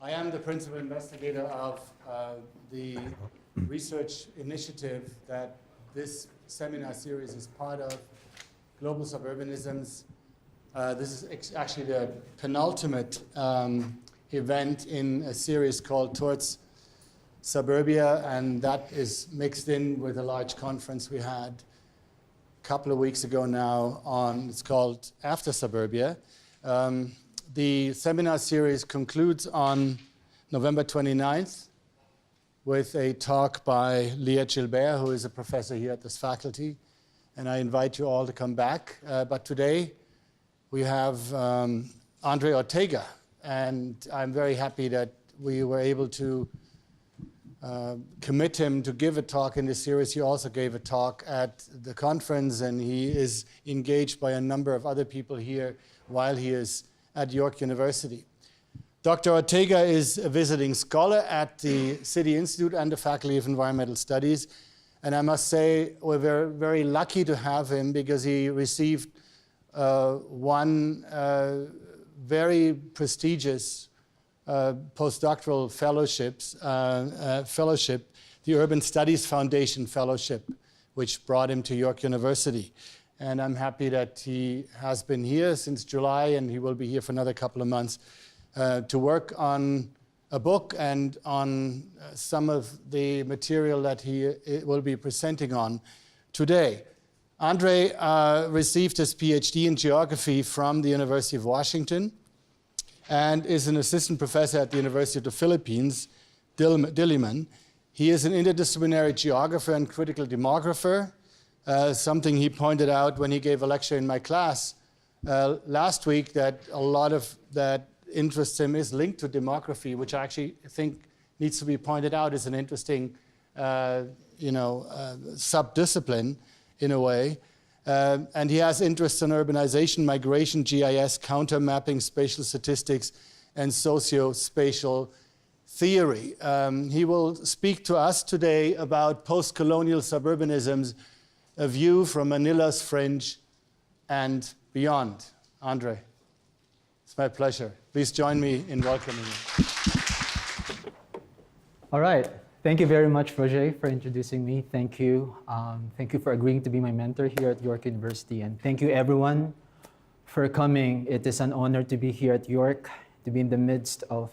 I am the principal investigator of the research initiative that this seminar series is part of, Global Suburbanisms. This is actually the penultimate event in a series called Towards Suburbia, and that is mixed in with a large conference we had a couple of weeks ago now on, it's called After Suburbia. The seminar series concludes on November 29th with a talk by Leah Gilbert, who is a professor here at this faculty, and I invite you all to come back. But today we have Andre Ortega, and I'm very happy that we were able to commit him to give a talk in this series. He also gave a talk at the conference, and he is engaged by a number of other people here while he is at York University. Dr. Ortega is a visiting scholar at the City Institute and the Faculty of Environmental Studies, and I must say we're very, very lucky to have him because he received one very prestigious postdoctoral fellowship, the Urban Studies Foundation Fellowship, which brought him to York University. And I'm happy that he has been here since July, and he will be here for another couple of months to work on a book and on some of the material that he will be presenting on today. Andre received his PhD in geography from the University of Washington and is an assistant professor at the University of the Philippines, Diliman. He is an interdisciplinary geographer and critical demographer, something he pointed out when he gave a lecture in my class last week, that a lot of that interests him is linked to demography, which I actually think needs to be pointed out as an interesting subdiscipline in a way. And he has interests in urbanization, migration, GIS, counter mapping, spatial statistics, and socio-spatial theory. He will speak to us today about postcolonial suburbanisms, a view from Manila's fringe and beyond. Andre, it's my pleasure. Please join me in welcoming you. All right. Thank you very much, Roger, for introducing me. Thank you. Thank you for agreeing to be my mentor here at York University. And thank you, everyone, for coming. It is an honor to be here at York, to be in the midst of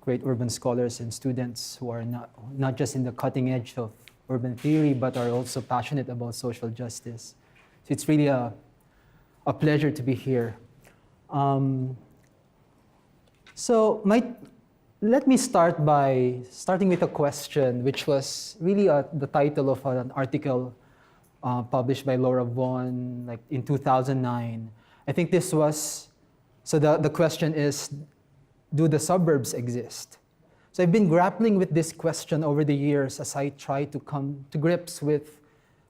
great urban scholars and students who are not just in the cutting edge of urban theory, but are also passionate about social justice. So it's really a pleasure to be here. Let me start by starting with a question, which was really the title of an article published by Laura Vaughan in 2009. I think this was, so the question is, do the suburbs exist? So I've been grappling with this question over the years as I try to come to grips with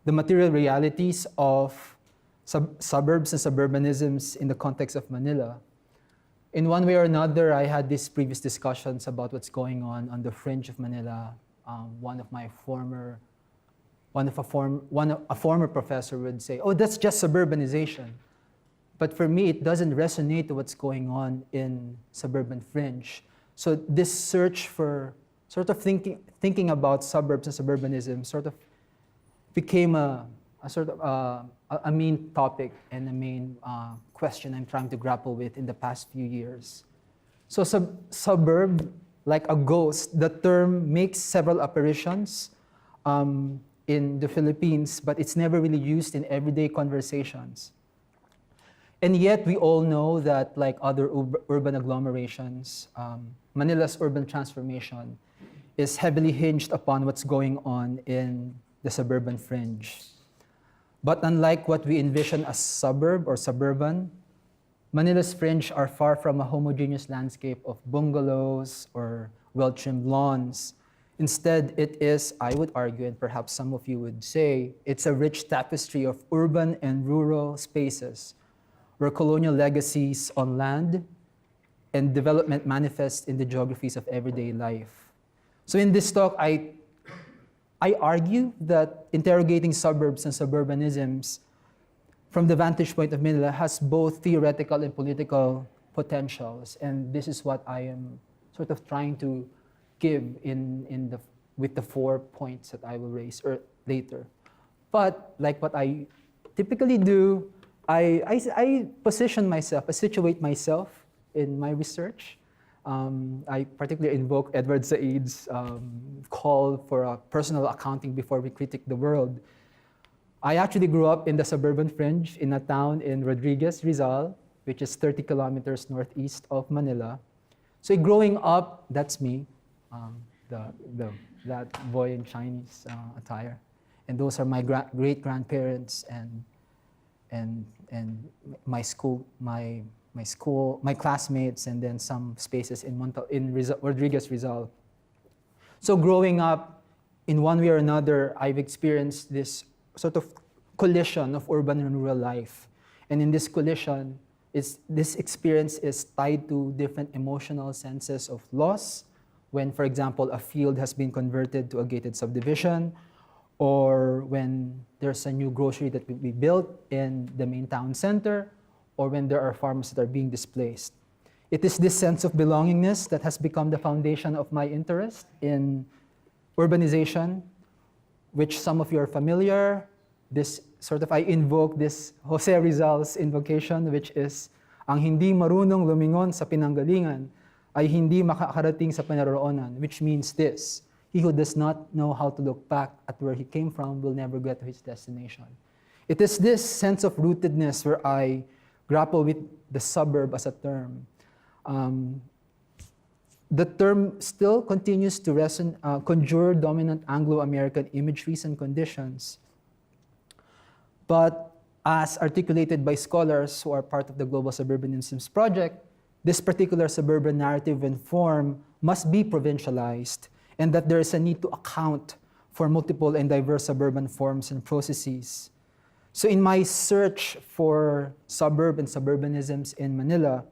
the material realities of suburbs and suburbanisms in the context of Manila. In one way or another, I had these previous discussions about what's going on the fringe of Manila. A former professor would say, "Oh, that's just suburbanization." But for me, it doesn't resonate to what's going on in suburban fringe. So this search for sort of thinking about suburbs and suburbanism sort of became a main topic and a main question I'm trying to grapple with in the past few years. So suburb, like a ghost, the term makes several apparitions in the Philippines, but it's never really used in everyday conversations. And yet we all know that, like other urban agglomerations, Manila's urban transformation is heavily hinged upon what's going on in the suburban fringe. But unlike what we envision as suburb or suburban, Manila's fringe are far from a homogeneous landscape of bungalows or well-trimmed lawns. Instead, it is, I would argue, and perhaps some of you would say, it's a rich tapestry of urban and rural spaces where colonial legacies on land and development manifest in the geographies of everyday life. So in this talk, I argue that interrogating suburbs and suburbanisms from the vantage point of Manila has both theoretical and political potentials, and this is what I am sort of trying to give with the 4 points that I will raise later. But like what I typically do, I position myself, I situate myself in my research. I particularly invoke Edward Said's call for a personal accounting before we critique the world. I actually grew up in the suburban fringe in a town in Rodriguez, Rizal, which is 30 kilometers northeast of Manila. So growing up, that's me, that boy in Chinese attire. And those are my great-grandparents and my school, my classmates, and then some spaces in Rodriguez, Rizal. So growing up, in one way or another, I've experienced this sort of collision of urban and rural life. And in this collision, this experience is tied to different emotional senses of loss, when, for example, a field has been converted to a gated subdivision, or when there's a new grocery that will be built in the main town center, or when there are farms that are being displaced. It is this sense of belongingness that has become the foundation of my interest in urbanization, which some of you are familiar. I invoke this Jose Rizal's invocation, which is, ang hindi marunong lumingon sa pinanggalingan ay hindi makakarating sa pinaroonan, which means this: he who does not know how to look back at where he came from will never get to his destination. It is this sense of rootedness where I grapple with the suburb as a term. The term still continues to conjure dominant Anglo-American imageries and conditions. But as articulated by scholars who are part of the Global Suburbanisms project, this particular suburban narrative and form must be provincialized, and that there is a need to account for multiple and diverse suburban forms and processes. So in my search for suburb and suburbanisms in Manila,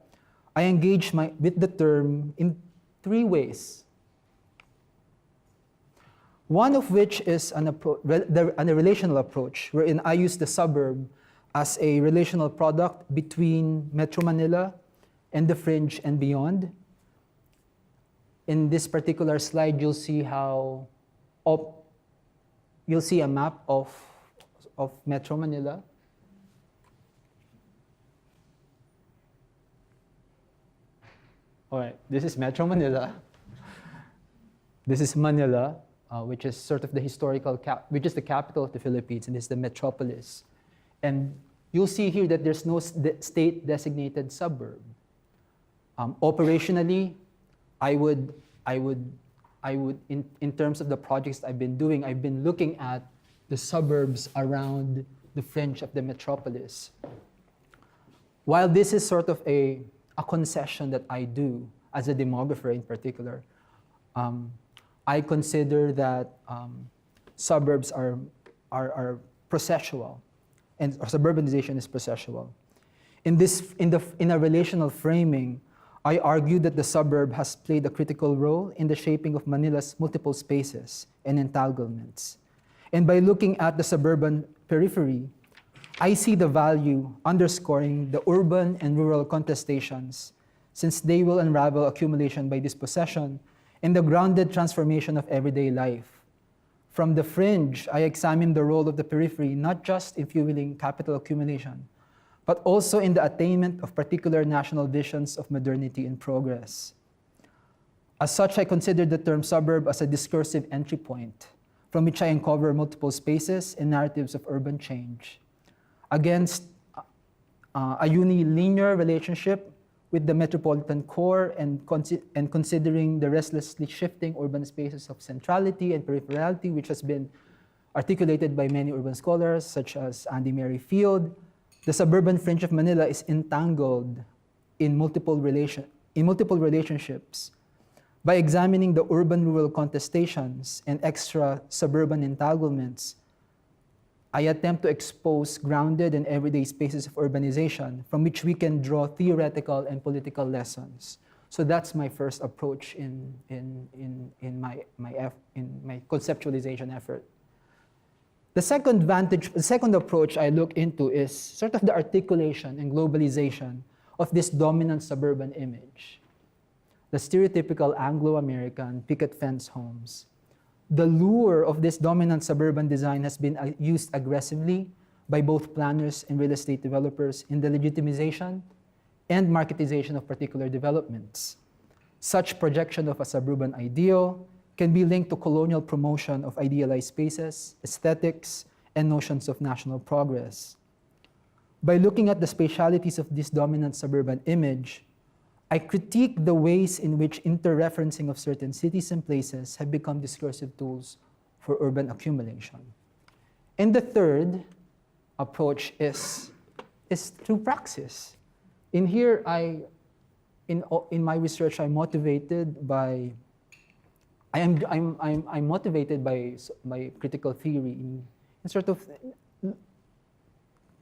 I engage with the term in 3 ways. One of which is a relational approach, wherein I use the suburb as a relational product between Metro Manila and the fringe and beyond. In this particular slide, you'll see you'll see a map of Metro Manila. All right, this is Metro Manila. This is Manila, which is sort of the historical which is the capital of the Philippines, and this is the metropolis. And you'll see here that there's no state-designated suburb. Operationally, I would, in terms of the projects I've been doing, I've been looking at the suburbs around the fringe of the metropolis. While this is sort of a concession that I do as a demographer in particular, I consider that suburbs are processual, and suburbanization is processual. In a relational framing, I argue that the suburb has played a critical role in the shaping of Manila's multiple spaces and entanglements. And by looking at the suburban periphery, I see the value underscoring the urban and rural contestations, since they will unravel accumulation by dispossession and the grounded transformation of everyday life. From the fringe, I examine the role of the periphery not just in fueling capital accumulation, but also in the attainment of particular national visions of modernity and progress. As such, I consider the term suburb as a discursive entry point from which I uncover multiple spaces and narratives of urban change, against a unilinear relationship with the metropolitan core and considering the restlessly shifting urban spaces of centrality and peripherality, which has been articulated by many urban scholars such as Andy Merrifield. The suburban fringe of Manila is entangled in multiple relationships. By examining the urban-rural contestations and extra-suburban entanglements, I attempt to expose grounded and everyday spaces of urbanization from which we can draw theoretical and political lessons. So that's my first approach in my conceptualization effort. The second approach I look into is sort of the articulation and globalization of this dominant suburban image. the stereotypical Anglo-American picket fence homes. The lure of this dominant suburban design has been used aggressively by both planners and real estate developers in the legitimization and marketization of particular developments. Such projection of a suburban ideal can be linked to colonial promotion of idealized spaces, aesthetics, and notions of national progress. By looking at the spatialities of this dominant suburban image, I critique the ways in which interreferencing of certain cities and places have become discursive tools for urban accumulation. And the third approach is through praxis. In here, in my research, I'm motivated by my critical theory in sort of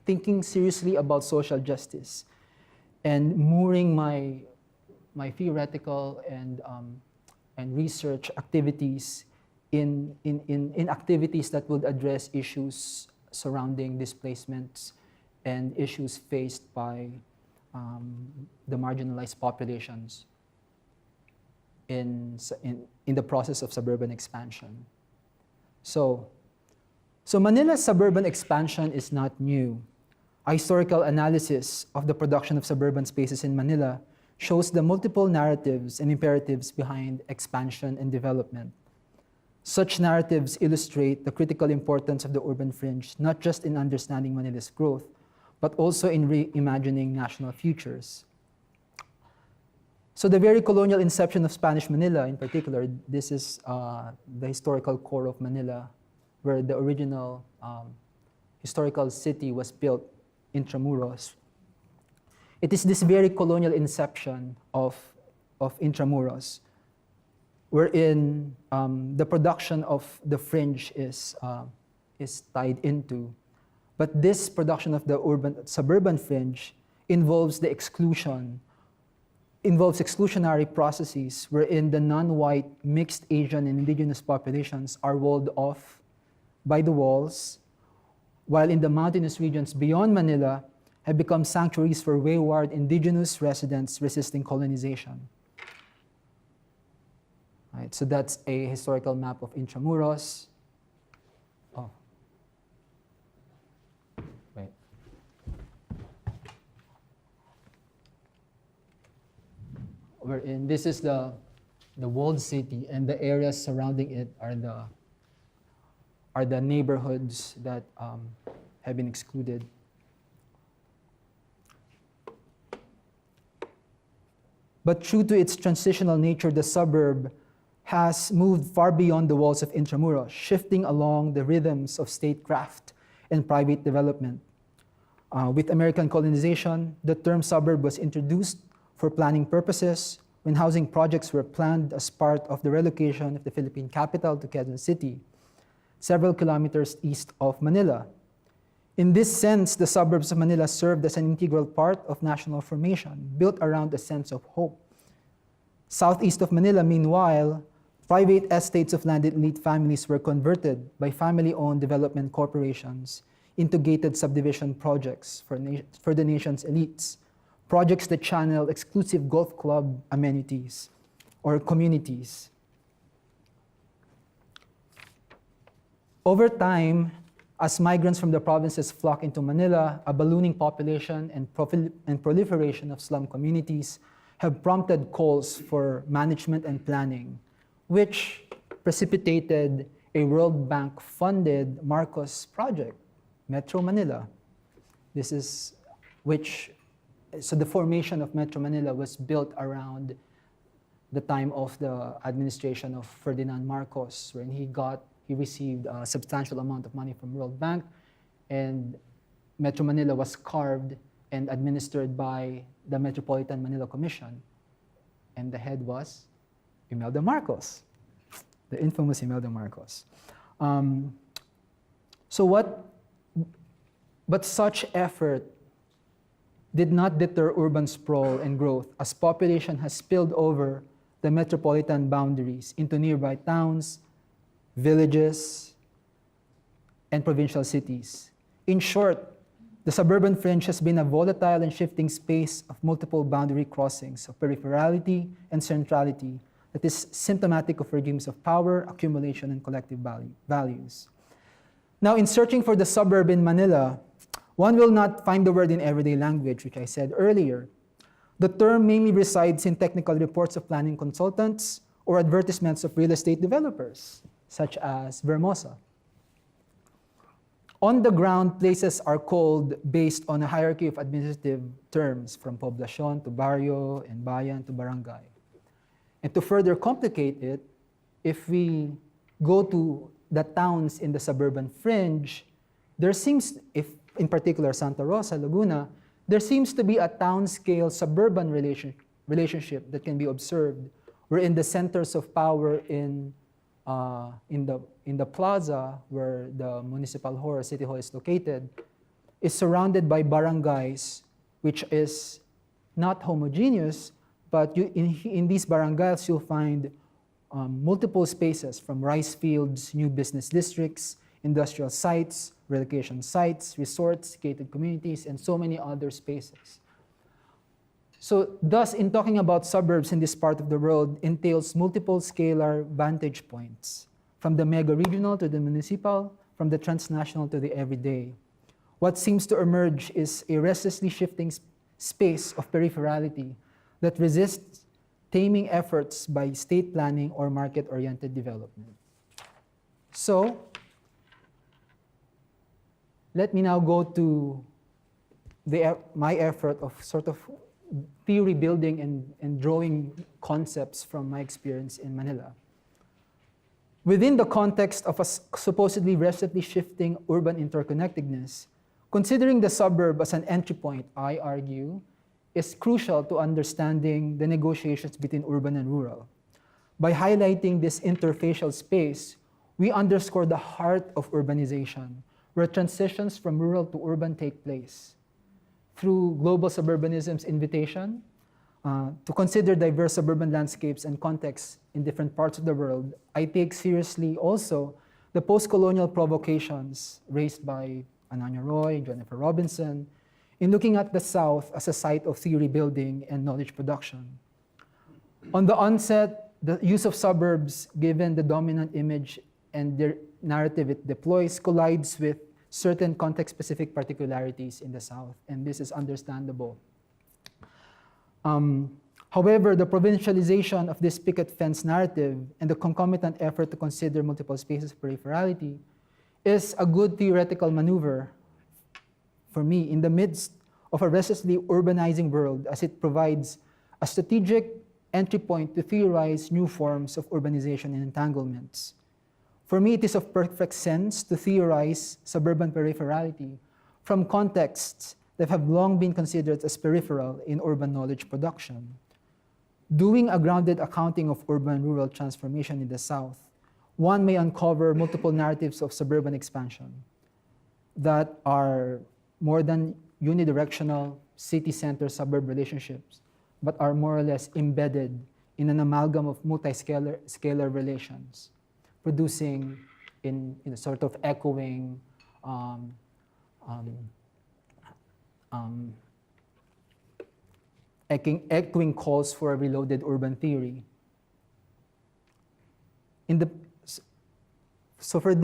thinking seriously about social justice and mooring my theoretical and research activities in activities that would address issues surrounding displacements and issues faced by the marginalized populations in the process of suburban expansion. So Manila's suburban expansion is not new. A historical analysis of the production of suburban spaces in Manila shows the multiple narratives and imperatives behind expansion and development. Such narratives illustrate the critical importance of the urban fringe, not just in understanding Manila's growth, but also in reimagining national futures. So the very colonial inception of Spanish Manila in particular, this is the historical core of Manila, where the original historical city was built intramuros. It is this very colonial inception of intramuros, wherein the production of the fringe is tied into. But this production of the suburban fringe involves exclusionary processes wherein the non-white, mixed Asian and indigenous populations are walled off by the walls, while in the mountainous regions beyond Manila have become sanctuaries for wayward indigenous residents resisting colonization. Right, so that's a historical map of Intramuros. Oh. Wait. Wherein this is the walled city, and the areas surrounding it are the neighborhoods that have been excluded. But true to its transitional nature, the suburb has moved far beyond the walls of Intramuros, shifting along the rhythms of statecraft and private development. With American colonization, the term suburb was introduced for planning purposes when housing projects were planned as part of the relocation of the Philippine capital to Quezon City, several kilometers east of Manila. In this sense, the suburbs of Manila served as an integral part of national formation, built around a sense of hope. Southeast of Manila, meanwhile, private estates of landed elite families were converted by family-owned development corporations into gated subdivision projects for the nation's elites, projects that channel exclusive golf club amenities or communities. Over time, as migrants from the provinces flock into Manila, a ballooning population and proliferation of slum communities have prompted calls for management and planning, which precipitated a World Bank-funded Marcos project, Metro Manila. So the formation of Metro Manila was built around the time of the administration of Ferdinand Marcos, when he received a substantial amount of money from World Bank, and Metro Manila was carved and administered by the Metropolitan Manila Commission. And the head was Imelda Marcos, the infamous Imelda Marcos. But such effort did not deter urban sprawl and growth, as population has spilled over the metropolitan boundaries into nearby towns, villages, and provincial cities. In short, The suburban fringe has been a volatile and shifting space of multiple boundary crossings of peripherality and centrality that is symptomatic of regimes of power, accumulation, and collective values. Now, in searching for the suburb in Manila, one will not find the word in everyday language, which I said earlier. The term mainly resides in technical reports of planning consultants or advertisements of real estate developers, such as Vermosa. On the ground, places are called based on a hierarchy of administrative terms, from poblacion to barrio and bayan to barangay. And to further complicate it, if we go to the towns in the suburban fringe, there seems, if in particular Santa Rosa, Laguna, there seems to be a town-scale suburban relationship that can be observed, wherein the centers of power in the plaza where the municipal hall or city hall is located is surrounded by barangays, which is not homogeneous, but in these barangays you'll find multiple spaces, from rice fields, new business districts, industrial sites, relocation sites, resorts, gated communities, and so many other spaces. So thus, in talking about suburbs in this part of the world entails multiple scalar vantage points, from the mega-regional to the municipal, from the transnational to the everyday. What seems to emerge is a restlessly shifting space of peripherality that resists taming efforts by state planning or market-oriented development. So, let me now go to my effort of sort of theory building and drawing concepts from my experience in Manila. Within the context of a supposedly restlessly shifting urban interconnectedness, considering the suburb as an entry point, I argue, is crucial to understanding the negotiations between urban and rural. By highlighting this interfacial space, we underscore the heart of urbanization, where transitions from rural to urban take place. Through Global Suburbanisms' invitation to consider diverse suburban landscapes and contexts in different parts of the world, I take seriously also the postcolonial provocations raised by Ananya Roy, Jennifer Robinson, in looking at the South as a site of theory building and knowledge production. On the onset, the use of suburbs, given the dominant image and the narrative it deploys, collides with certain context-specific particularities in the South, and this is understandable. However, the provincialization of this picket fence narrative and the concomitant effort to consider multiple spaces of peripherality is a good theoretical maneuver for me in the midst of a restlessly urbanizing world, as it provides a strategic entry point to theorize new forms of urbanization and entanglements. For me, it is of perfect sense to theorize suburban peripherality from contexts that have long been considered as peripheral in urban knowledge production. Doing a grounded accounting of urban-rural transformation in the South, one may uncover multiple narratives of suburban expansion that are more than unidirectional city-center-suburb relationships, but are more or less embedded in an amalgam of multi-scalar relations, producing in a sort of echoing echoing calls for a reloaded urban theory. So for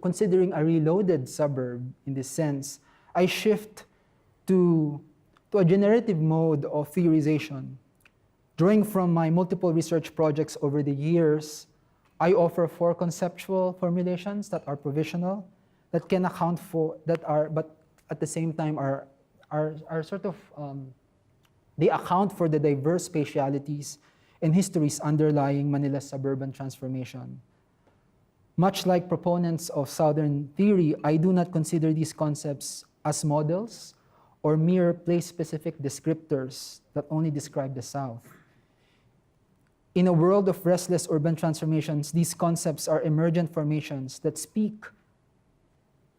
considering a reloaded suburb in this sense, I shift to a generative mode of theorization. Drawing from my multiple research projects over the years, I offer 4 conceptual formulations that are provisional, that can account for, but at the same time are sort of, they account for the diverse spatialities and histories underlying Manila's suburban transformation. Much like proponents of Southern theory, I do not consider these concepts as models or mere place-specific descriptors that only describe the South. In a world of restless urban transformations, these concepts are emergent formations that speak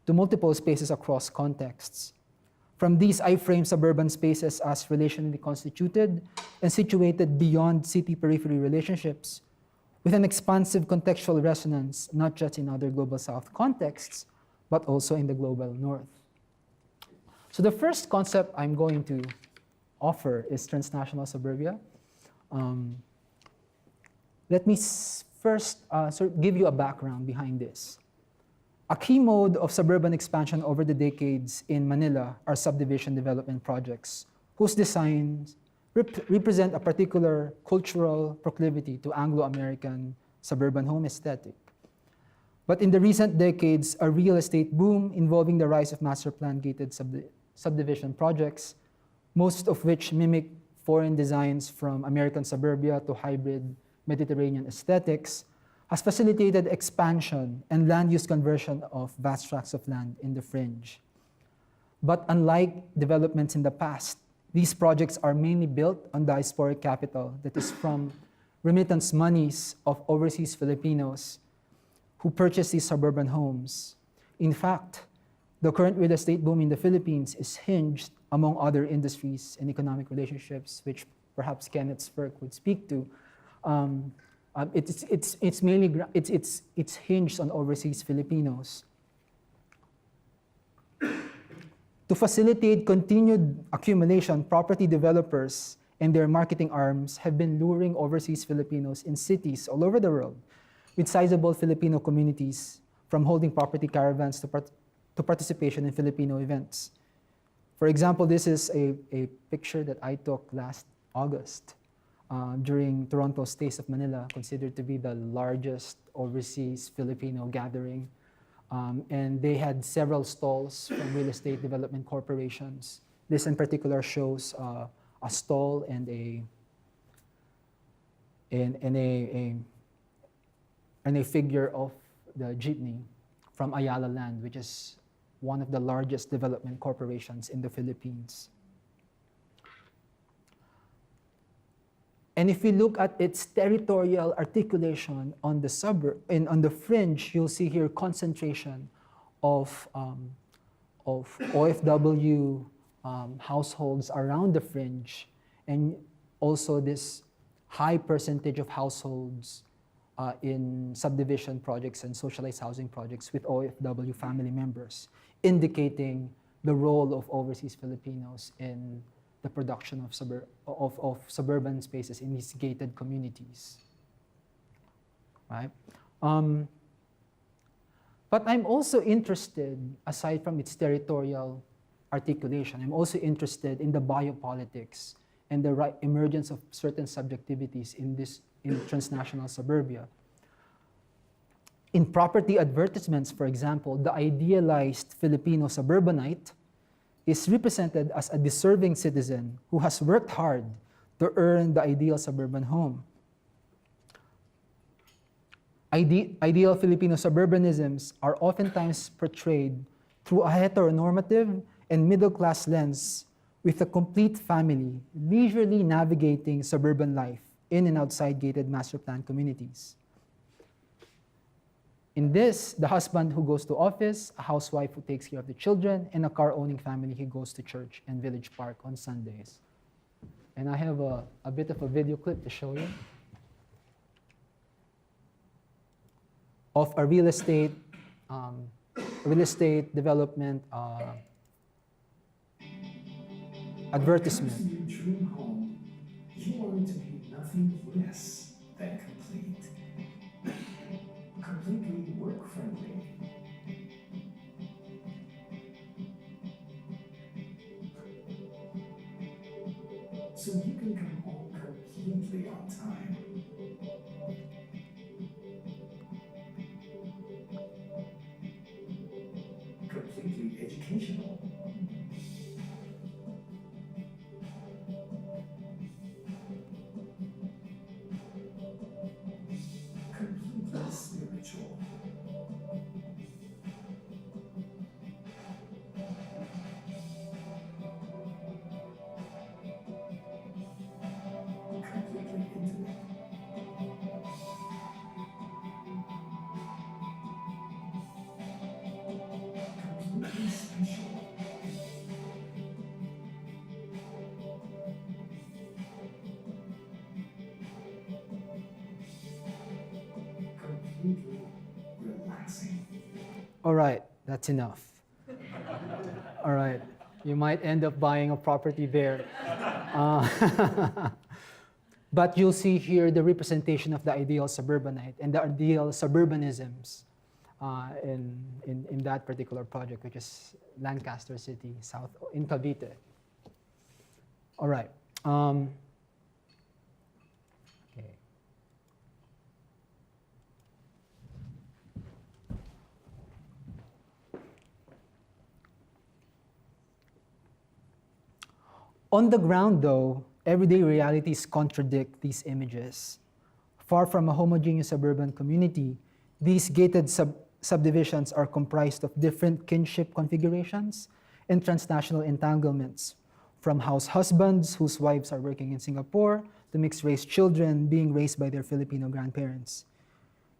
to multiple spaces across contexts. From these, I frame suburban spaces as relationally constituted and situated beyond city-periphery relationships, with an expansive contextual resonance, not just in other Global South contexts, but also in the Global North. So the first concept I'm going to offer is transnational suburbia. Let me first sort of give you a background behind this. A key mode of suburban expansion over the decades in Manila are subdivision development projects, whose designs represent a particular cultural proclivity to Anglo-American suburban home aesthetic. But in the recent decades, a real estate boom involving the rise of master plan gated subdivision projects, most of which mimic foreign designs from American suburbia to hybrid Mediterranean aesthetics, has facilitated expansion and land use conversion of vast tracts of land in the fringe. But unlike developments in the past, these projects are mainly built on diasporic capital that is from remittance monies of overseas Filipinos who purchase these suburban homes. In fact, the current real estate boom in the Philippines is hinged, among other industries and economic relationships, which perhaps Kenneth Sperk would speak to. It's hinged on overseas Filipinos. To facilitate continued accumulation, property developers and their marketing arms have been luring overseas Filipinos in cities all over the world with sizable Filipino communities, from holding property caravans to participation in Filipino events. For example, this is a picture that I took last August during Toronto's Taste of Manila, considered to be the largest overseas Filipino gathering. And they had several stalls from real estate development corporations. This in particular shows a stall and a figure of the jeepney from Ayala Land, which is one of the largest development corporations in the Philippines. And if you look at its territorial articulation on the suburb and on the fringe, you'll see here concentration of OFW households around the fringe, and also this high percentage of households in subdivision projects and socialized housing projects with OFW family members, indicating the role of overseas Filipinos in the production of suburban spaces in these gated communities, right? But I'm also interested, aside from its territorial articulation, I'm also interested in the biopolitics and the emergence of certain subjectivities in transnational suburbia. In property advertisements, for example, the idealized Filipino suburbanite is represented as a deserving citizen who has worked hard to earn the ideal suburban home. Ideal Filipino suburbanisms are oftentimes portrayed through a heteronormative and middle-class lens, with a complete family leisurely navigating suburban life in and outside gated master plan communities. In this, the husband who goes to office, a housewife who takes care of the children, and a car-owning family who goes to church and village park on Sundays. And I have a bit of a video clip to show you of a real estate development advertisement. Your dream home, you want it to be nothing less than complete. Completely work-friendly. So you can come home completely on time. Completely educational. Completely spiritual. Completely intimate. Completely special. Completely relaxing. All right, that's enough. All right. You might end up buying a property there. But you'll see here the representation of the ideal suburbanite and the ideal suburbanisms in that particular project, which is Lancaster City, south in Cavite. All right. Okay. On the ground, though, everyday realities contradict these images. Far from a homogeneous suburban community, these gated subdivisions are comprised of different kinship configurations and transnational entanglements, from house husbands whose wives are working in Singapore to mixed-race children being raised by their Filipino grandparents.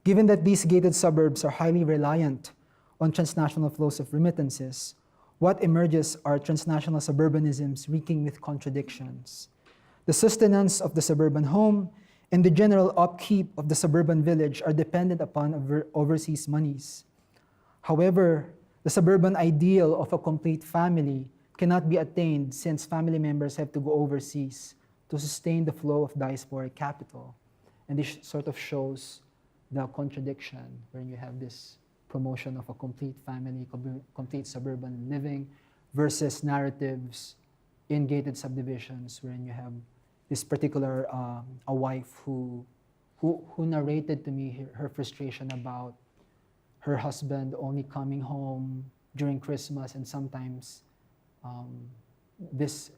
Given that these gated suburbs are highly reliant on transnational flows of remittances, what emerges are transnational suburbanisms reeking with contradictions. The sustenance of the suburban home and the general upkeep of the suburban village are dependent upon overseas monies. However, the suburban ideal of a complete family cannot be attained since family members have to go overseas to sustain the flow of diasporic capital. And this sort of shows the contradiction when you have this promotion of a complete family, complete suburban living versus narratives in gated subdivisions wherein you have this particular a wife who narrated to me her frustration about her husband only coming home during Christmas, and sometimes this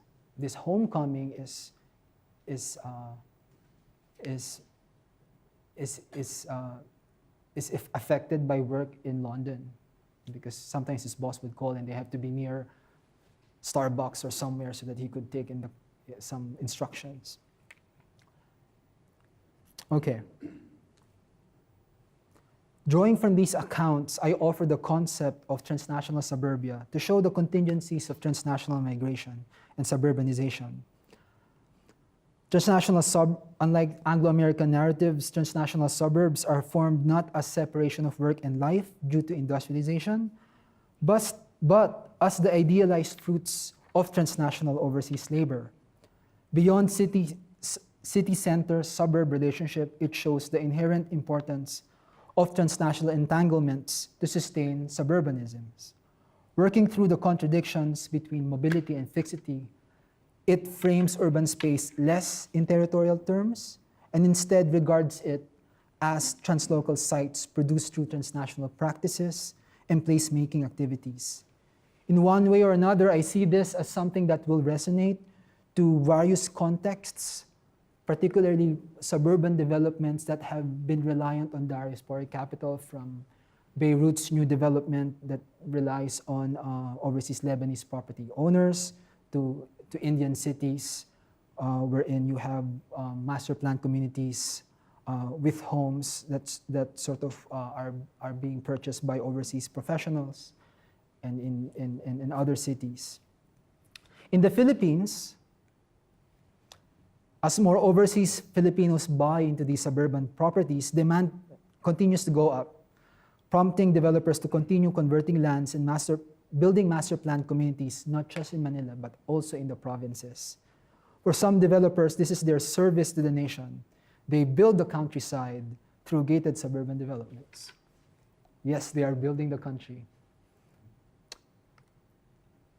homecoming is affected by work in London, because sometimes his boss would call and they have to be near Starbucks or somewhere so that he could take in some instructions. Okay. Drawing from these accounts, I offer the concept of transnational suburbia to show the contingencies of transnational migration and suburbanization. Unlike Anglo-American narratives, transnational suburbs are formed not as separation of work and life due to industrialization, but as the idealized fruits of transnational overseas labor. Beyond city-center-suburb relationship, it shows the inherent importance of transnational entanglements to sustain suburbanisms. Working through the contradictions between mobility and fixity, it frames urban space less in territorial terms and instead regards it as translocal sites produced through transnational practices and placemaking activities. In one way or another, I see this as something that will resonate to various contexts, particularly suburban developments that have been reliant on diasporic capital, from Beirut's new development that relies on overseas Lebanese property owners to Indian cities wherein you have master plan communities with homes that sort of are being purchased by overseas professionals, and in other cities. In the Philippines, as more overseas Filipinos buy into these suburban properties, demand continues to go up, prompting developers to continue converting lands and building master plan communities, not just in Manila, but also in the provinces. For some developers, this is their service to the nation. They build the countryside through gated suburban developments. Yes, they are building the country.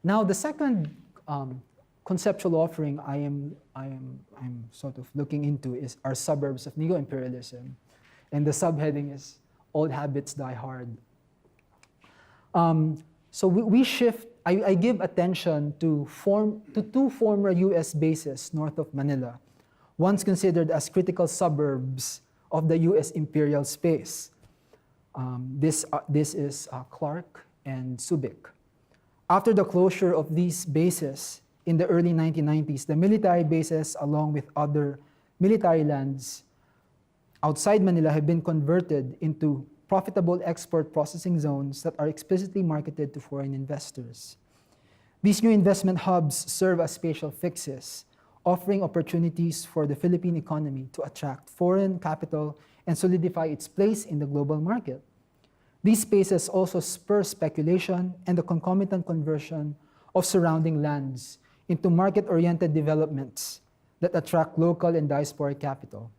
Now, the second conceptual offering I'm sort of looking into are suburbs of neo-imperialism, and the subheading is "Old Habits Die Hard." So we shift. I give attention to two former U.S. bases north of Manila, once considered as critical suburbs of the U.S. imperial space. This is Clark and Subic. After the closure of these bases in the early 1990s, the military bases, along with other military lands outside Manila, have been converted into profitable export processing zones that are explicitly marketed to foreign investors. These new investment hubs serve as spatial fixes, offering opportunities for the Philippine economy to attract foreign capital and solidify its place in the global market. These spaces also spur speculation and the concomitant conversion of surrounding lands into market-oriented developments that attract local and diasporic capital.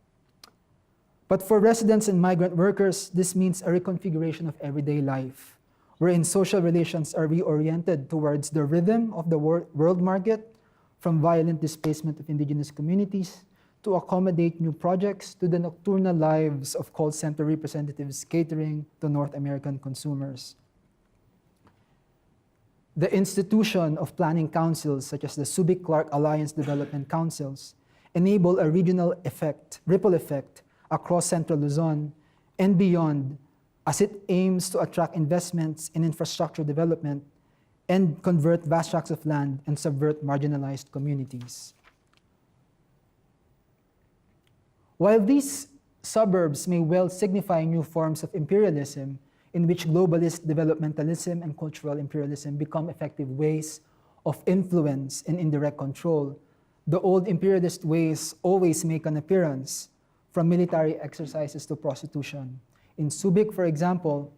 But for residents and migrant workers, this means a reconfiguration of everyday life, wherein social relations are reoriented towards the rhythm of the world market, from violent displacement of indigenous communities to accommodate new projects to the nocturnal lives of call center representatives catering to North American consumers. The institution of planning councils, such as the Subic-Clark Alliance Development Councils, enable a regional ripple effect across Central Luzon and beyond, as it aims to attract investments in infrastructure development and convert vast tracts of land and subvert marginalized communities. While these suburbs may well signify new forms of imperialism, in which globalist developmentalism and cultural imperialism become effective ways of influence and indirect control, the old imperialist ways always make an appearance, from military exercises to prostitution. In Subic, for example,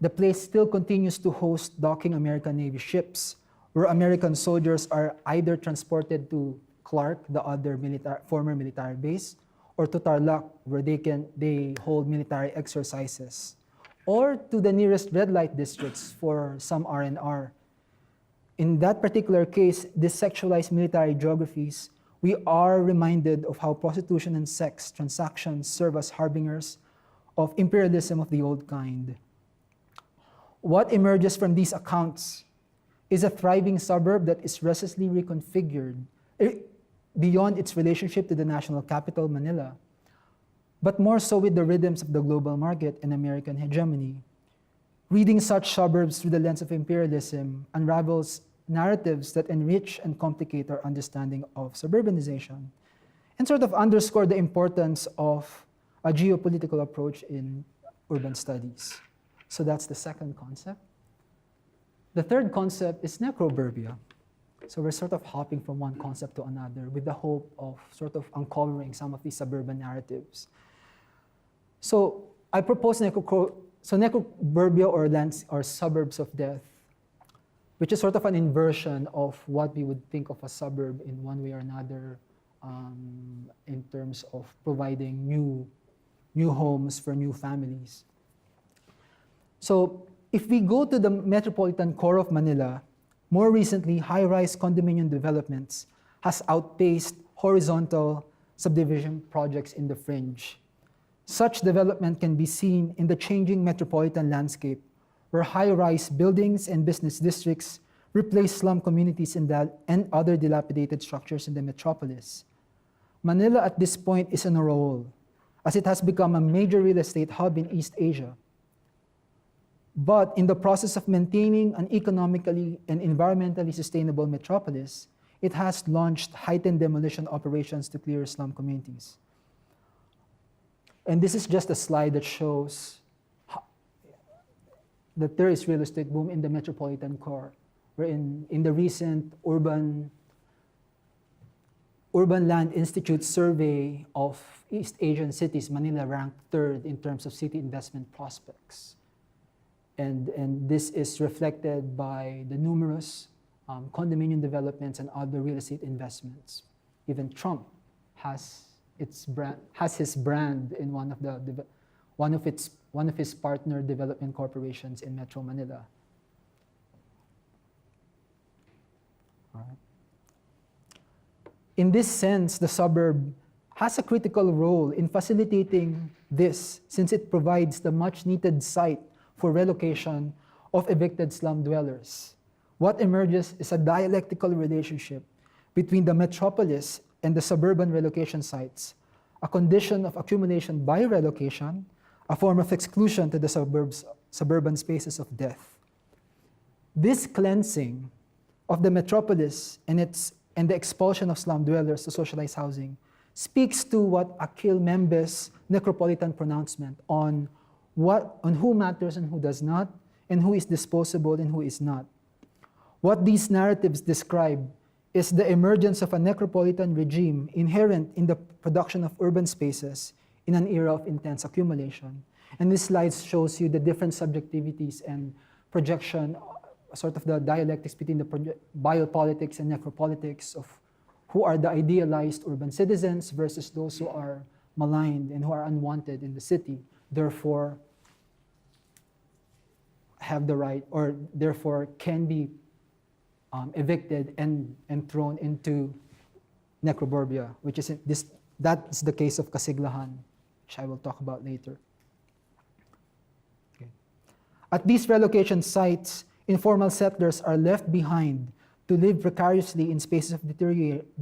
the place still continues to host docking American Navy ships, where American soldiers are either transported to Clark, the other former military base, or to Tarlac, where they hold military exercises, or to the nearest red light districts for some R&R. In that particular case, these sexualized military geographies, we are reminded of how prostitution and sex transactions serve as harbingers of imperialism of the old kind. What emerges from these accounts is a thriving suburb that is restlessly reconfigured beyond its relationship to the national capital, Manila, but more so with the rhythms of the global market and American hegemony. Reading such suburbs through the lens of imperialism unravels narratives that enrich and complicate our understanding of suburbanization and sort of underscore the importance of a geopolitical approach in urban studies. So that's the second concept. The third concept is necroburbia. So we're sort of hopping from one concept to another with the hope of sort of uncovering some of these suburban narratives. So I propose necroburbia or suburbs of death, which is sort of an inversion of what we would think of a suburb in one way or another, in terms of providing new homes for new families. So if we go to the metropolitan core of Manila, more recently, high-rise condominium developments has outpaced horizontal subdivision projects in the fringe. Such development can be seen in the changing metropolitan landscape, where high-rise buildings and business districts replace slum communities and other dilapidated structures in the metropolis. Manila at this point is on a roll, as it has become a major real estate hub in East Asia. But in the process of maintaining an economically and environmentally sustainable metropolis, it has launched heightened demolition operations to clear slum communities. And this is just a slide that shows that there is real estate boom in the metropolitan core, where in the recent Urban Land Institute survey of East Asian cities, Manila ranked third in terms of city investment prospects. And this is reflected by the numerous condominium developments and other real estate investments. Even Trump has his brand in one of his partner development corporations in Metro Manila. All right. In this sense, the suburb has a critical role in facilitating this, since it provides the much-needed site for relocation of evicted slum dwellers. What emerges is a dialectical relationship between the metropolis and the suburban relocation sites, a condition of accumulation by relocation, a form of exclusion to the suburban spaces of death. This cleansing of the metropolis and the expulsion of slum dwellers to socialized housing speaks to what Akil Membe's necropolitan pronouncement on who matters and who does not, and who is disposable and who is not. What these narratives describe is the emergence of a necropolitan regime inherent in the production of urban spaces in an era of intense accumulation. And this slide shows you the different subjectivities and projection, sort of the dialectics between the biopolitics and necropolitics of who are the idealized urban citizens versus those who are maligned and who are unwanted in the city, therefore have the right, or therefore can be evicted and thrown into necroburbia, which is that's the case of Casiglahan, which I will talk about later. Okay. At these relocation sites, informal settlers are left behind to live precariously in spaces of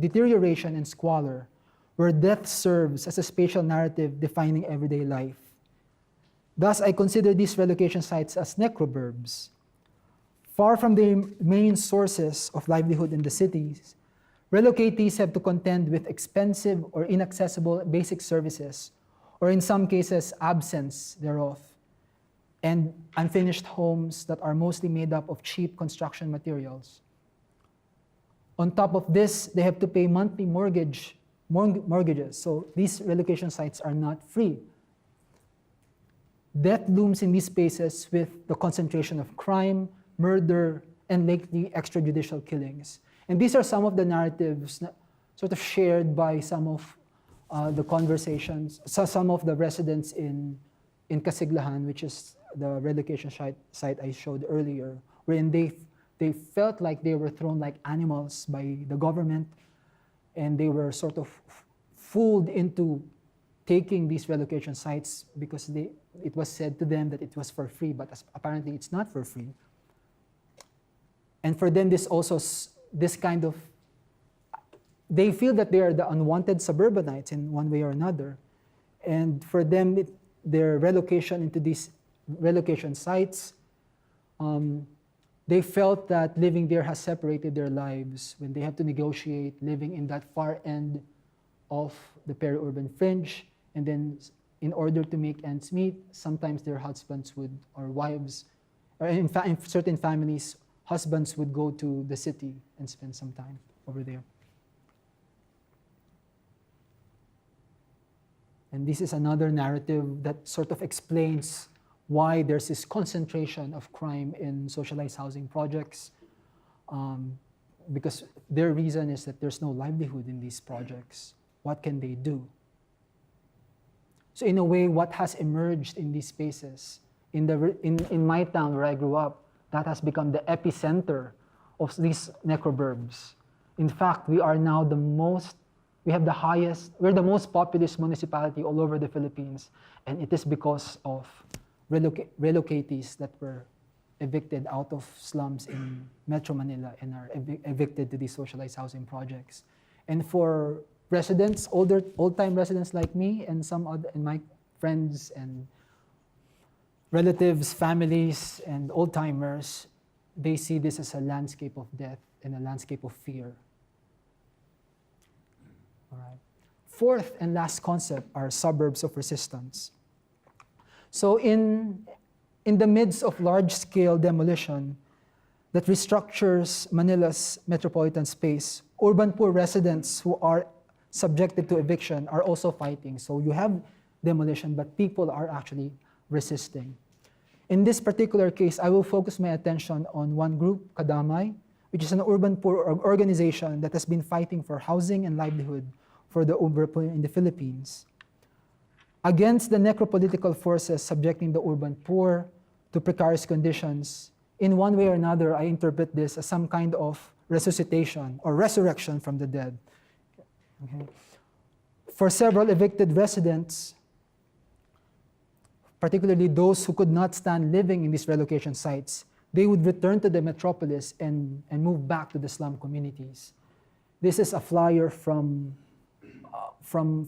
deterioration and squalor, where death serves as a spatial narrative defining everyday life. Thus, I consider these relocation sites as necroburbs. Far from the main sources of livelihood in the cities, relocatees have to contend with expensive or inaccessible basic services, or in some cases, absence thereof, and unfinished homes that are mostly made up of cheap construction materials. On top of this, they have to pay monthly mortgages, so these relocation sites are not free. Death looms in these spaces with the concentration of crime, murder, and lately extrajudicial killings. And these are some of the narratives sort of shared by some of the conversations, some of the residents in Casiglahan, which is the relocation site I showed earlier, wherein they felt like they were thrown like animals by the government, and they were sort of fooled into taking these relocation sites because it was said to them that it was for free, but apparently it's not for free. And for them, this kind of, they feel that they are the unwanted suburbanites in one way or another. And for them, their relocation into these relocation sites, they felt that living there has separated their lives when they have to negotiate living in that far end of the peri-urban fringe. And then in order to make ends meet, sometimes their husbands would, or wives, or in certain families, husbands would go to the city and spend some time over there. And this is another narrative that sort of explains why there's this concentration of crime in socialized housing projects, because their reason is that there's no livelihood in these projects. What can they do? So in a way, what has emerged in these spaces, in my town where I grew up, that has become the epicenter of these necroburbs. In fact, we are now we're the most populous municipality all over the Philippines, and it is because of relocatees that were evicted out of slums in Metro Manila and are evicted to these socialized housing projects. And for residents, old-time residents like me and and my friends and relatives, families, and old-timers, they see this as a landscape of death and a landscape of fear. All right. Fourth and last concept are suburbs of resistance. So in the midst of large-scale demolition that restructures Manila's metropolitan space, urban poor residents who are subjected to eviction are also fighting. So you have demolition, but people are actually resisting. In this particular case, I will focus my attention on one group, Kadamay, which is an urban poor organization that has been fighting for housing and livelihood for the urban poor in the Philippines. Against the necropolitical forces subjecting the urban poor to precarious conditions, in one way or another, I interpret this as some kind of resuscitation or resurrection from the dead. Okay. For several evicted residents, particularly those who could not stand living in these relocation sites, they would return to the metropolis and move back to the slum communities. This is a flyer from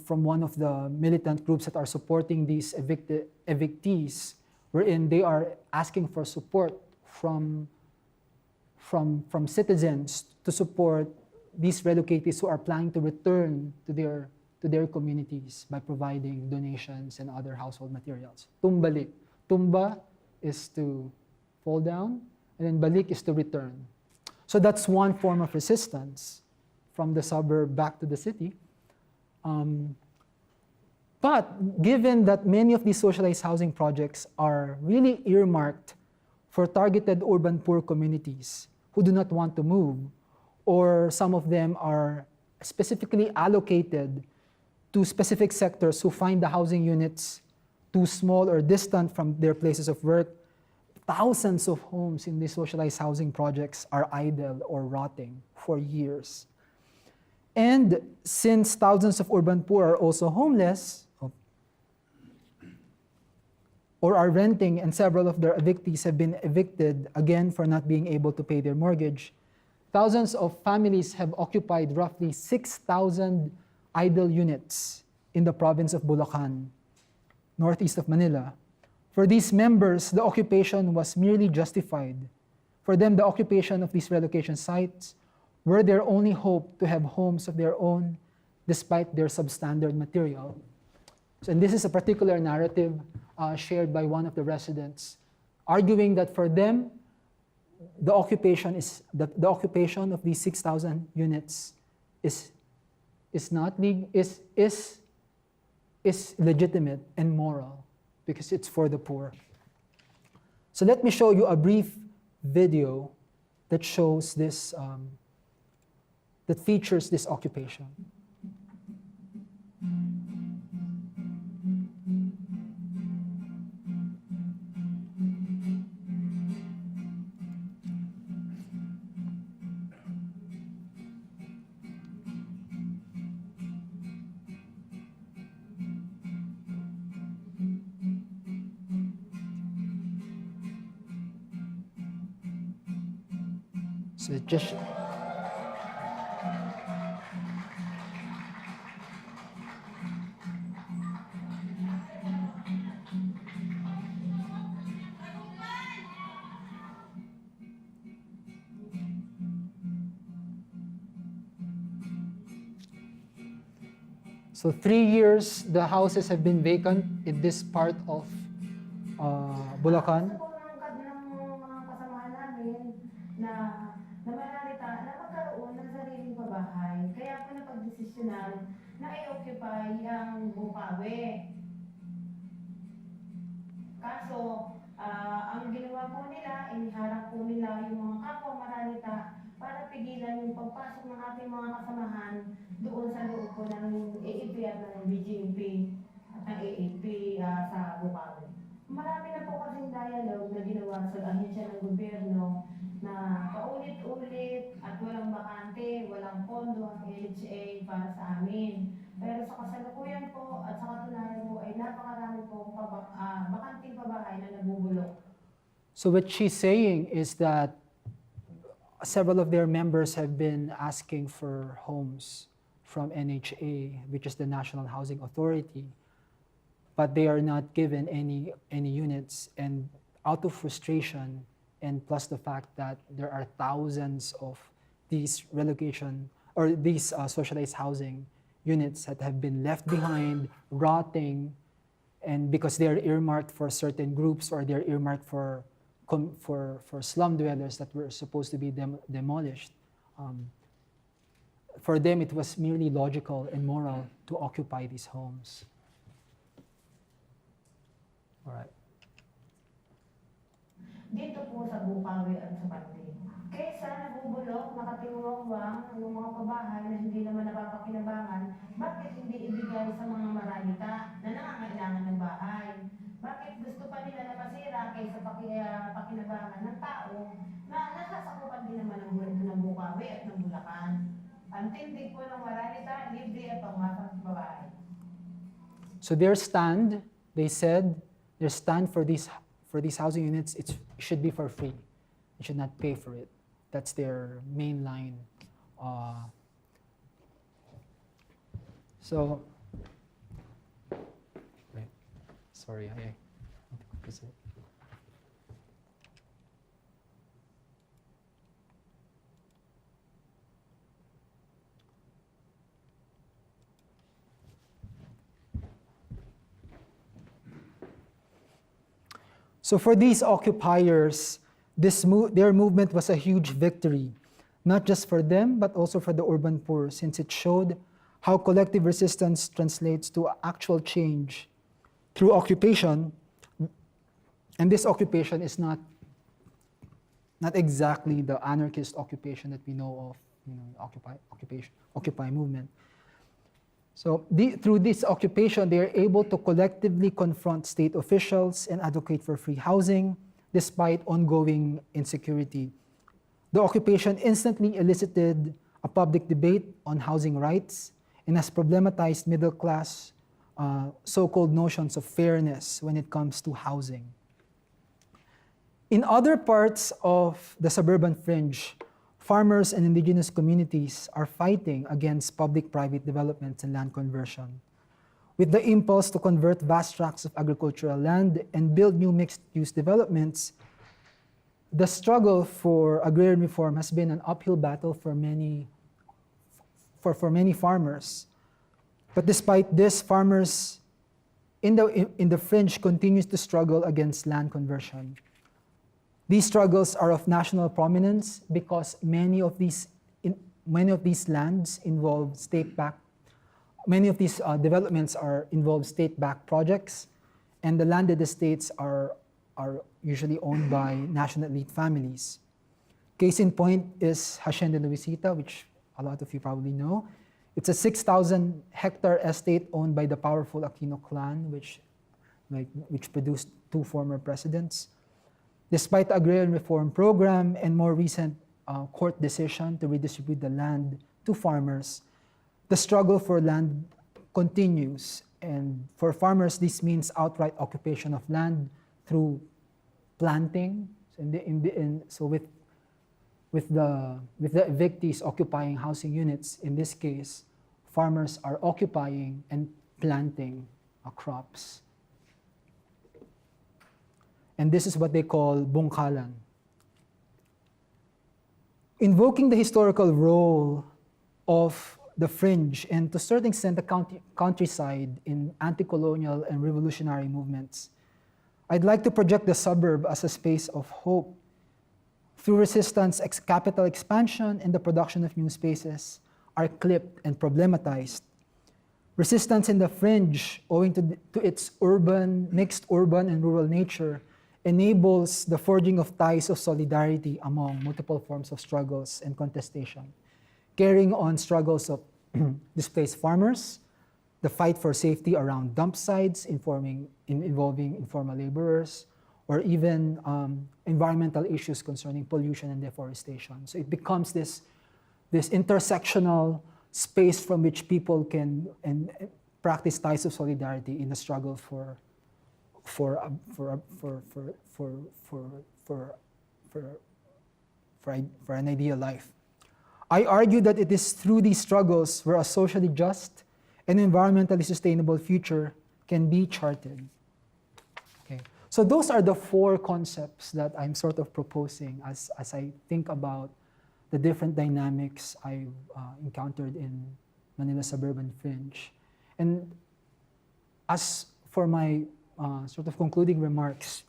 one of the militant groups that are supporting these evictees, wherein they are asking for support from citizens to support these relocatees who are planning to return to their communities by providing donations and other household materials. Tumbalik. Tumba is to fall down, and then balik is to return. So that's one form of resistance from the suburb back to the city. But given that many of these socialized housing projects are really earmarked for targeted urban poor communities who do not want to move, or some of them are specifically allocated to specific sectors who find the housing units too small or distant from their places of work. Thousands of homes in these socialized housing projects are idle or rotting for years. And since thousands of urban poor are also homeless, or are renting, and several of their evictees have been evicted again for not being able to pay their mortgage, thousands of families have occupied roughly 6,000 idle units in the province of Bulacan, northeast of Manila. For these members, the occupation was merely justified. For them, the occupation of these relocation sites were their only hope to have homes of their own despite their substandard material. So, and this is a particular narrative shared by one of the residents, arguing that for them, the occupation of these 6,000 units is legitimate and moral because it's for the poor. So let me show you a brief video that shows this, that features this occupation. So it just So 3 years, the houses have been vacant in this part of Bulacan. Ng mga kasamahan namin na manalita na magkaroon ng sariling pabahay. Kaya po napagdesisyonan na i-occupy ang Bukawi. Kaso, ang ginawa po nila, iniharap po nila yung mga kapwa manalita para pigilan yung pagpasok ng ating mga kasamahan doon sa loob po ng AAP at ng BGMP at ng AAP sa Bukawi. Marami na po kasing dialogue na ginawa sa ahensya ng gobyerno na paulit-ulit at walang bakante, walang pondo ang LHA para sa amin. Pero sa kasalukuyan po at sa katunayan po ay napakarami po bakanting pabahay na nabubulok. So what she's saying is that several of their members have been asking for homes from NHA, which is the National Housing Authority, but they are not given any units. And out of frustration, and plus the fact that there are thousands of these relocation or these socialized housing units that have been left behind, rotting, and because they are earmarked for certain groups or they're earmarked for slum dwellers that were supposed to be demolished. For them, it was merely logical and moral to occupy these homes. All right. Dito po sa Bukawi at sa Pati. Kaysa nabubulok, nakatingwang yung mga pabahay na hindi naman napapakinabangan, bakit hindi ibigay sa mga maralita na nangangailangan ng bahay? Bakit gusto pa nila na masira kaysa pakinabangan ng tao na nasasakupan din naman ng buwan ng Bukawi at ng Bulacan? Ang tindig po ng maralita, libre at pangmasang sa babae. So their stand, they said, their stand for these housing units, it should be for free. You should not pay for it. That's their main line. So, wait, sorry, So for these occupiers, their movement was a huge victory, not just for them, but also for the urban poor, since it showed how collective resistance translates to actual change through occupation. And this occupation is not not exactly the anarchist occupation that we know of, Occupy movement. So through this occupation, they are able to collectively confront state officials and advocate for free housing despite ongoing insecurity. The occupation instantly elicited a public debate on housing rights and has problematized middle class so-called notions of fairness when it comes to housing. In other parts of the suburban fringe, farmers and indigenous communities are fighting against public-private developments and land conversion. With the impulse to convert vast tracts of agricultural land and build new mixed-use developments, the struggle for agrarian reform has been an uphill battle for many farmers. But despite this, farmers in the fringe continues to struggle against land conversion. These struggles are of national prominence because many of these lands involve state-backed. Many of these developments involve state-backed projects, and the landed estates are usually owned by national elite families. Case in point is Hacienda Luisita, which a lot of you probably know. It's a 6,000-hectare estate owned by the powerful Aquino clan, which produced 2 former presidents. Despite the agrarian reform program and more recent court decision to redistribute the land to farmers, the struggle for land continues. And for farmers, this means outright occupation of land through planting. So with the evictees occupying housing units, in this case, farmers are occupying and planting crops. And this is what they call bungkalan. Invoking the historical role of the fringe and to a certain extent the countryside in anti-colonial and revolutionary movements, I'd like to project the suburb as a space of hope. Through resistance, capital expansion and the production of new spaces are clipped and problematized. Resistance in the fringe, owing to its mixed urban and rural nature, enables the forging of ties of solidarity among multiple forms of struggles and contestation, carrying on struggles of displaced farmers, the fight for safety around dump sites involving informal laborers, or even environmental issues concerning pollution and deforestation. So it becomes this intersectional space from which people can practice ties of solidarity in the struggle for an ideal life. I argue that it is through these struggles where a socially just and environmentally sustainable future can be charted. Okay. So those are the 4 concepts that I'm sort of proposing as I think about the different dynamics I've encountered in Manila suburban fringe. And as for my sort of concluding remarks,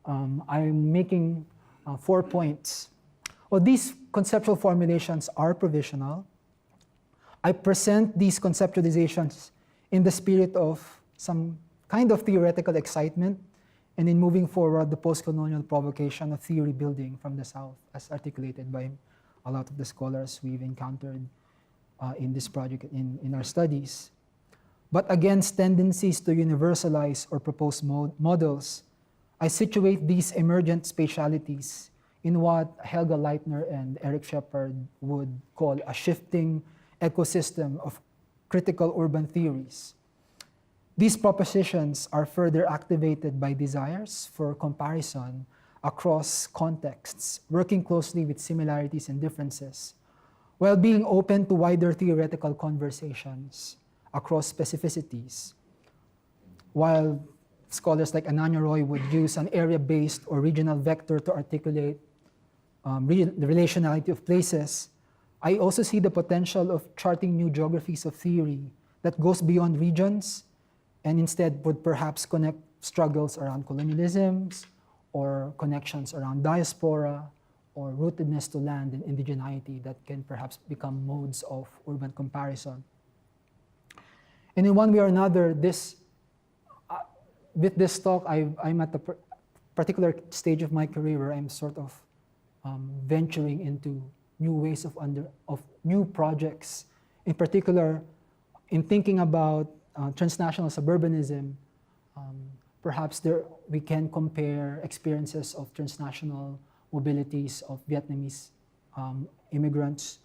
I'm making 4 points. Well, these conceptual formulations are provisional. I present these conceptualizations in the spirit of some kind of theoretical excitement and in moving forward the postcolonial provocation of theory building from the South, as articulated by a lot of the scholars we've encountered in this project in our studies. But against tendencies to universalize or propose models, I situate these emergent spatialities in what Helga Leitner and Eric Shepard would call a shifting ecosystem of critical urban theories. These propositions are further activated by desires for comparison across contexts, working closely with similarities and differences, while being open to wider theoretical conversations across specificities. While scholars like Ananya Roy would use an area-based or regional vector to articulate the relationality of places, I also see the potential of charting new geographies of theory that goes beyond regions and instead would perhaps connect struggles around colonialisms or connections around diaspora or rootedness to land and indigeneity that can perhaps become modes of urban comparison. And in one way or another, with this talk, I'm at a particular stage of my career where I'm sort of venturing into new ways of new projects. In particular, in thinking about transnational suburbanism, perhaps we can compare experiences of transnational mobilities of Vietnamese immigrants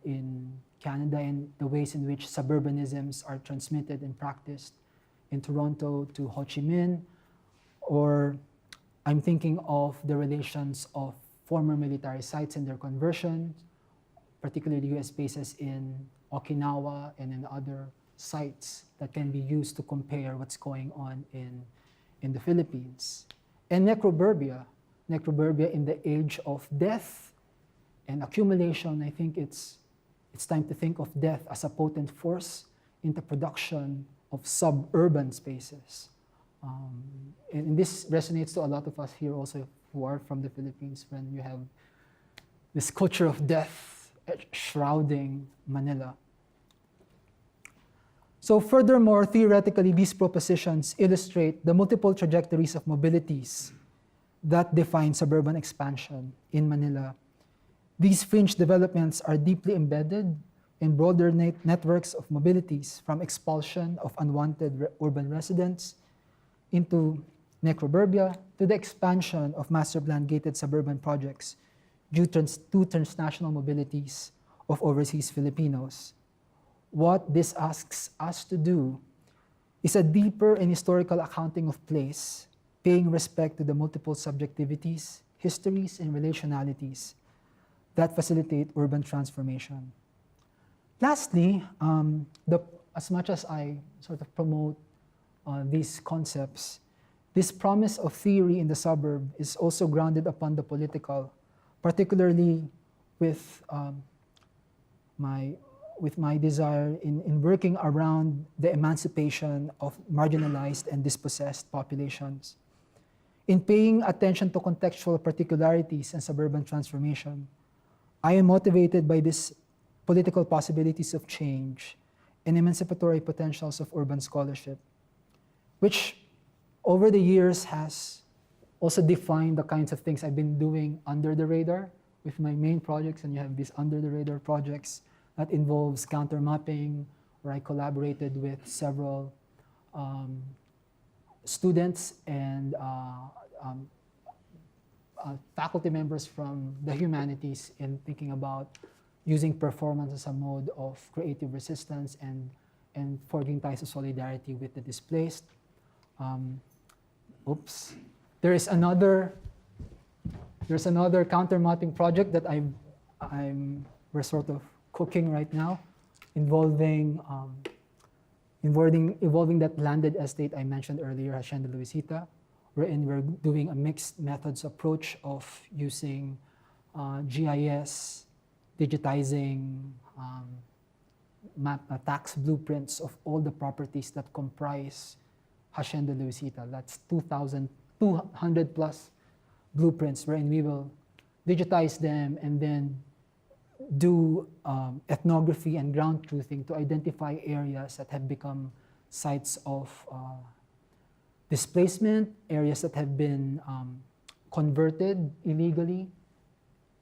in Canada and the ways in which suburbanisms are transmitted and practiced in Toronto to Ho Chi Minh. Or I'm thinking of the relations of former military sites and their conversion, particularly US bases in Okinawa and in other sites that can be used to compare what's going on in the Philippines. And necroburbia in the age of death and accumulation. I think it's time to think of death as a potent force in the production of suburban spaces. And this resonates to a lot of us here also who are from the Philippines, when you have this culture of death shrouding Manila. So furthermore, theoretically, these propositions illustrate the multiple trajectories of mobilities that define suburban expansion in Manila. These fringe developments are deeply embedded in broader networks of mobilities, from expulsion of unwanted urban residents into necroburbia to the expansion of master plan gated suburban projects due to transnational mobilities of overseas Filipinos. What this asks us to do is a deeper and historical accounting of place, paying respect to the multiple subjectivities, histories, and relationalities that facilitate urban transformation. Lastly, as much as I sort of promote these concepts, this promise of theory in the suburb is also grounded upon the political, particularly with my desire in working around the emancipation of marginalized and dispossessed populations. In paying attention to contextual particularities and suburban transformation, I am motivated by these political possibilities of change and emancipatory potentials of urban scholarship, which over the years has also defined the kinds of things I've been doing under the radar with my main projects. And you have these under the radar projects that involves counter mapping, where I collaborated with several students and faculty members from the humanities in thinking about using performance as a mode of creative resistance and forging ties of solidarity with the displaced. There's another counter mapping project that we're sort of cooking right now, involving that landed estate I mentioned earlier, Hacienda Luisita, wherein we're doing a mixed methods approach of using GIS, digitizing tax blueprints of all the properties that comprise Hacienda Luisita. That's 200 plus blueprints, wherein we will digitize them and then do ethnography and ground truthing to identify areas that have become sites of displacement, areas that have been converted illegally,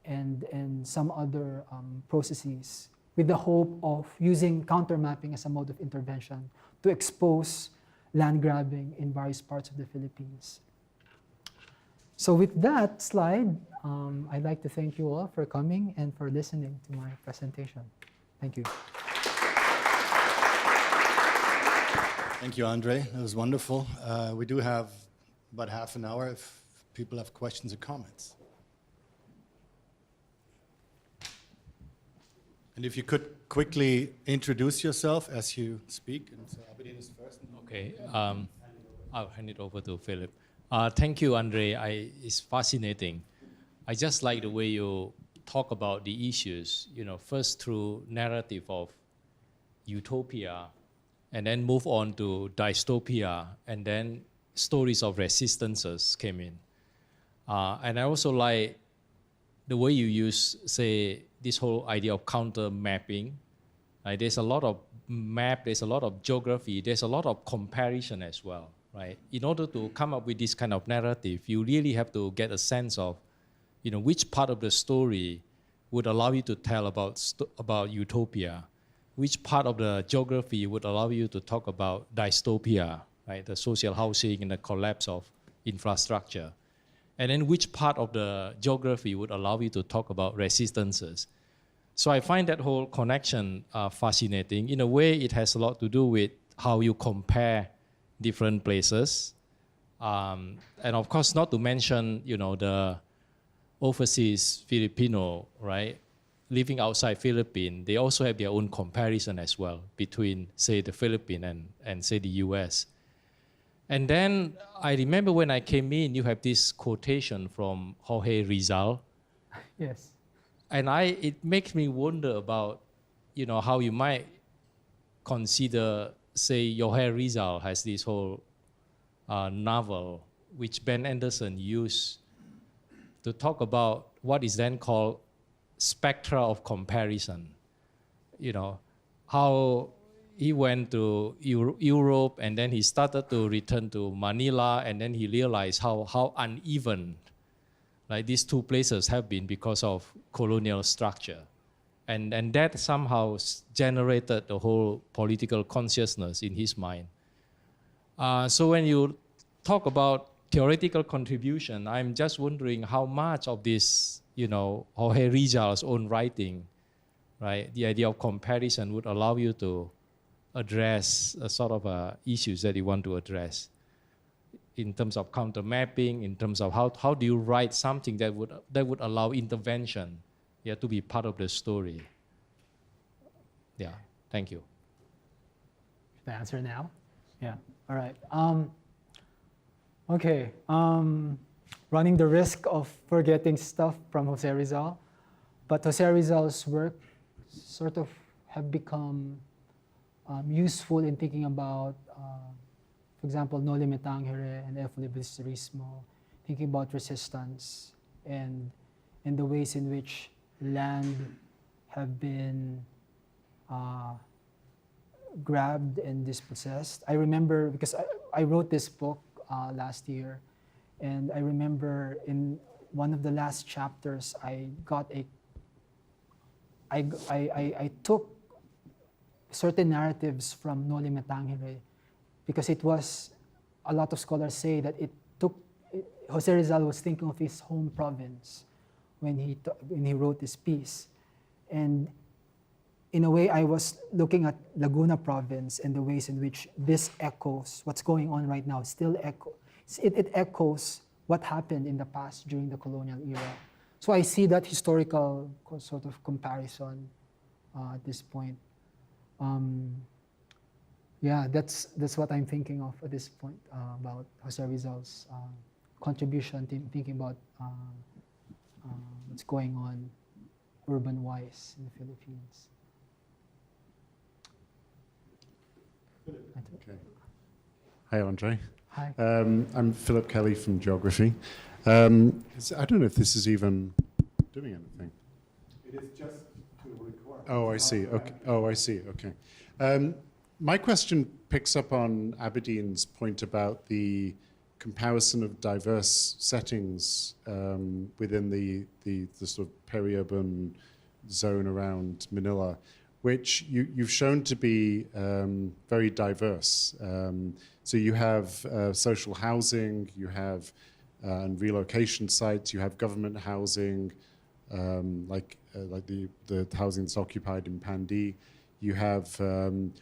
and some other processes, with the hope of using counter-mapping as a mode of intervention to expose land grabbing in various parts of the Philippines. So with that slide, I'd like to thank you all for coming and for listening to my presentation. Thank you. Thank you, Andre. That was wonderful. We do have about half an hour if people have questions or comments. And if you could quickly introduce yourself as you speak. And so Abedin is first. Okay, I'll hand it over to Philip. Thank you, Andre. It's fascinating. I just like the way you talk about the issues, first through narrative of utopia, and then move on to dystopia, and then stories of resistances came in. And I also like the way you use, say, this whole idea of counter mapping. There's a lot of map, there's a lot of geography, there's a lot of comparison as well, right? In order to come up with this kind of narrative, you really have to get a sense of which part of the story would allow you to tell about utopia, which part of the geography would allow you to talk about dystopia, right? The social housing and the collapse of infrastructure. And then which part of the geography would allow you to talk about resistances. So I find that whole connection fascinating. In a way, it has a lot to do with how you compare different places. And of course, not to mention, the overseas Filipino, right? Living outside Philippines, they also have their own comparison as well between, say, the Philippines and say, the US. And then I remember when I came in, you have this quotation from Jorge Rizal. Yes. And it makes me wonder about, how you might consider, say, Jorge Rizal has this whole novel, which Ben Anderson used to talk about what is then called spectra of comparison. How he went to Europe and then he started to return to Manila and then he realized how uneven these two places have been because of colonial structure. And that somehow generated the whole political consciousness in his mind. So when you talk about theoretical contribution, I'm just wondering how much of this, Jorge Rizal's own writing, right, the idea of comparison would allow you to address a sort of issues that you want to address in terms of counter mapping, in terms of how do you write something that would allow intervention, to be part of the story. Yeah, thank you. Should I answer now? Yeah, all right. Okay, running the risk of forgetting stuff from Jose Rizal, but Jose Rizal's work sort of have become useful in thinking about, for example, No Limit Tangere and El Filibusterismo, thinking about resistance and the ways in which land have been grabbed and dispossessed. I remember, because I wrote this book last year, and I remember in one of the last chapters, I took certain narratives from No Limit Tangere, because it was, a lot of scholars say that Jose Rizal was thinking of his home province when he wrote this piece. And in a way, I was looking at Laguna province and the ways in which this echoes what's going on right now. It echoes what happened in the past during the colonial era. So I see that historical sort of comparison at this point. Yeah, that's what I'm thinking of at this point about Jose Rizal's contribution to thinking about what's going on urban-wise in the Philippines. Okay. Hi, Andre. Hi. I'm Philip Kelly from Geography. I don't know if this is even doing anything. It is just to record. Oh, I see. Okay. Oh, I see. Okay. My question picks up on Aberdeen's point about the comparison of diverse settings within the sort of peri-urban zone around Manila, which you've shown to be very diverse. So you have social housing, you have relocation sites, you have government housing, like the housing that's occupied in Pandi. You have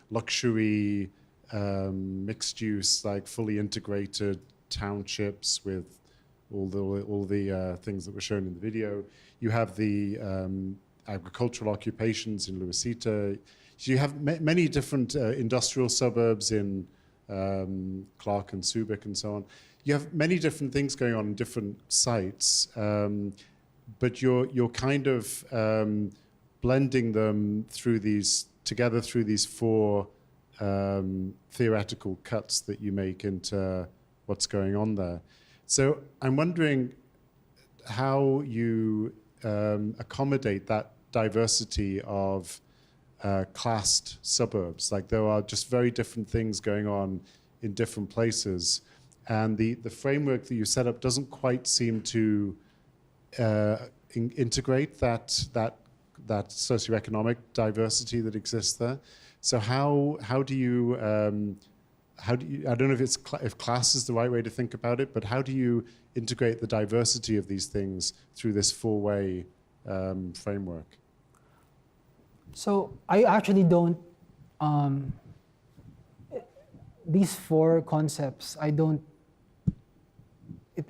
luxury, mixed use, like fully integrated townships with all the things that were shown in the video. You have the agricultural occupations in Luisita. So you have many different industrial suburbs in Clark and Subic and so on. You have many different things going on in different sites, but you're kind of blending them together through these four theoretical cuts that you make into what's going on there. So I'm wondering how you accommodate that diversity of classed suburbs. Like there are just very different things going on in different places. And the framework that you set up doesn't quite seem to integrate that socioeconomic diversity that exists there. So how do you I don't know if class is the right way to think about it, but how do you integrate the diversity of these things through this four-way framework? So I actually don't, these four concepts,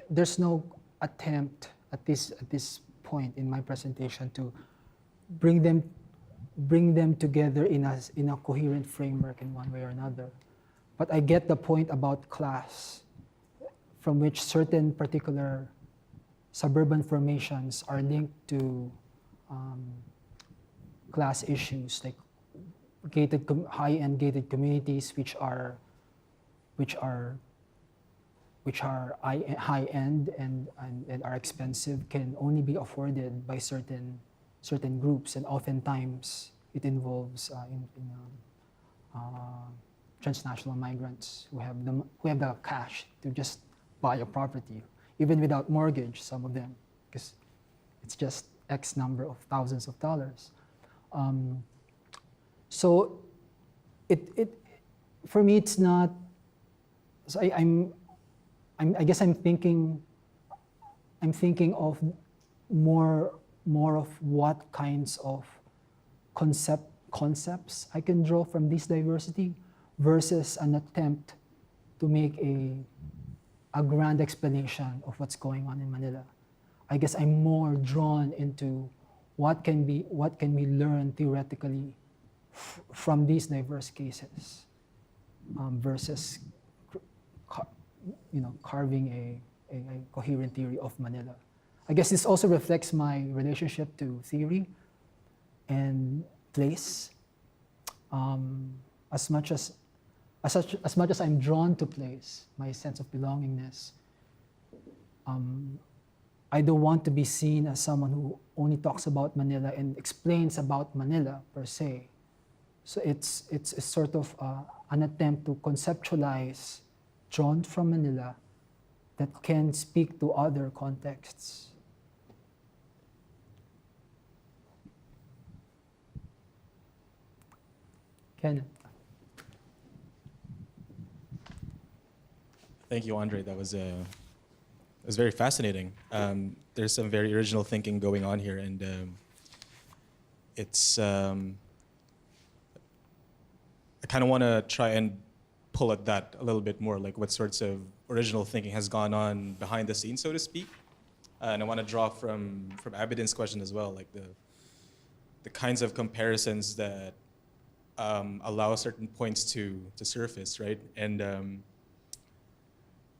there's no attempt at this point in my presentation to bring them together in a coherent framework in one way or another. But I get the point about class, from which certain particular suburban formations are linked to class issues, like high-end gated communities, which are high-end and are expensive, can only be afforded by certain groups, and oftentimes it involves transnational migrants who have the cash to just buy a property, even without mortgage, some of them, because it's just X number of thousands of dollars. So for me, it's not. So I guess I'm thinking of more of what kinds of concepts I can draw from this diversity versus an attempt to make a grand explanation of what's going on in Manila. I guess I'm more drawn into what can we learn theoretically from these diverse cases versus carving a coherent theory of Manila. I guess this also reflects my relationship to theory and place. As much as I'm drawn to place, my sense of belongingness, I don't want to be seen as someone who only talks about Manila and explains about Manila per se. So it's sort of an attempt to conceptualize, drawn from Manila, that can speak to other contexts. Kenneth. Thank you, Andre. That was very fascinating. There's some very original thinking going on here, and it's. I kind of want to try and pull at that a little bit more, like what sorts of original thinking has gone on behind the scenes, so to speak. And I want to draw from Abidin's question as well, like the kinds of comparisons that allow certain points to surface, right? And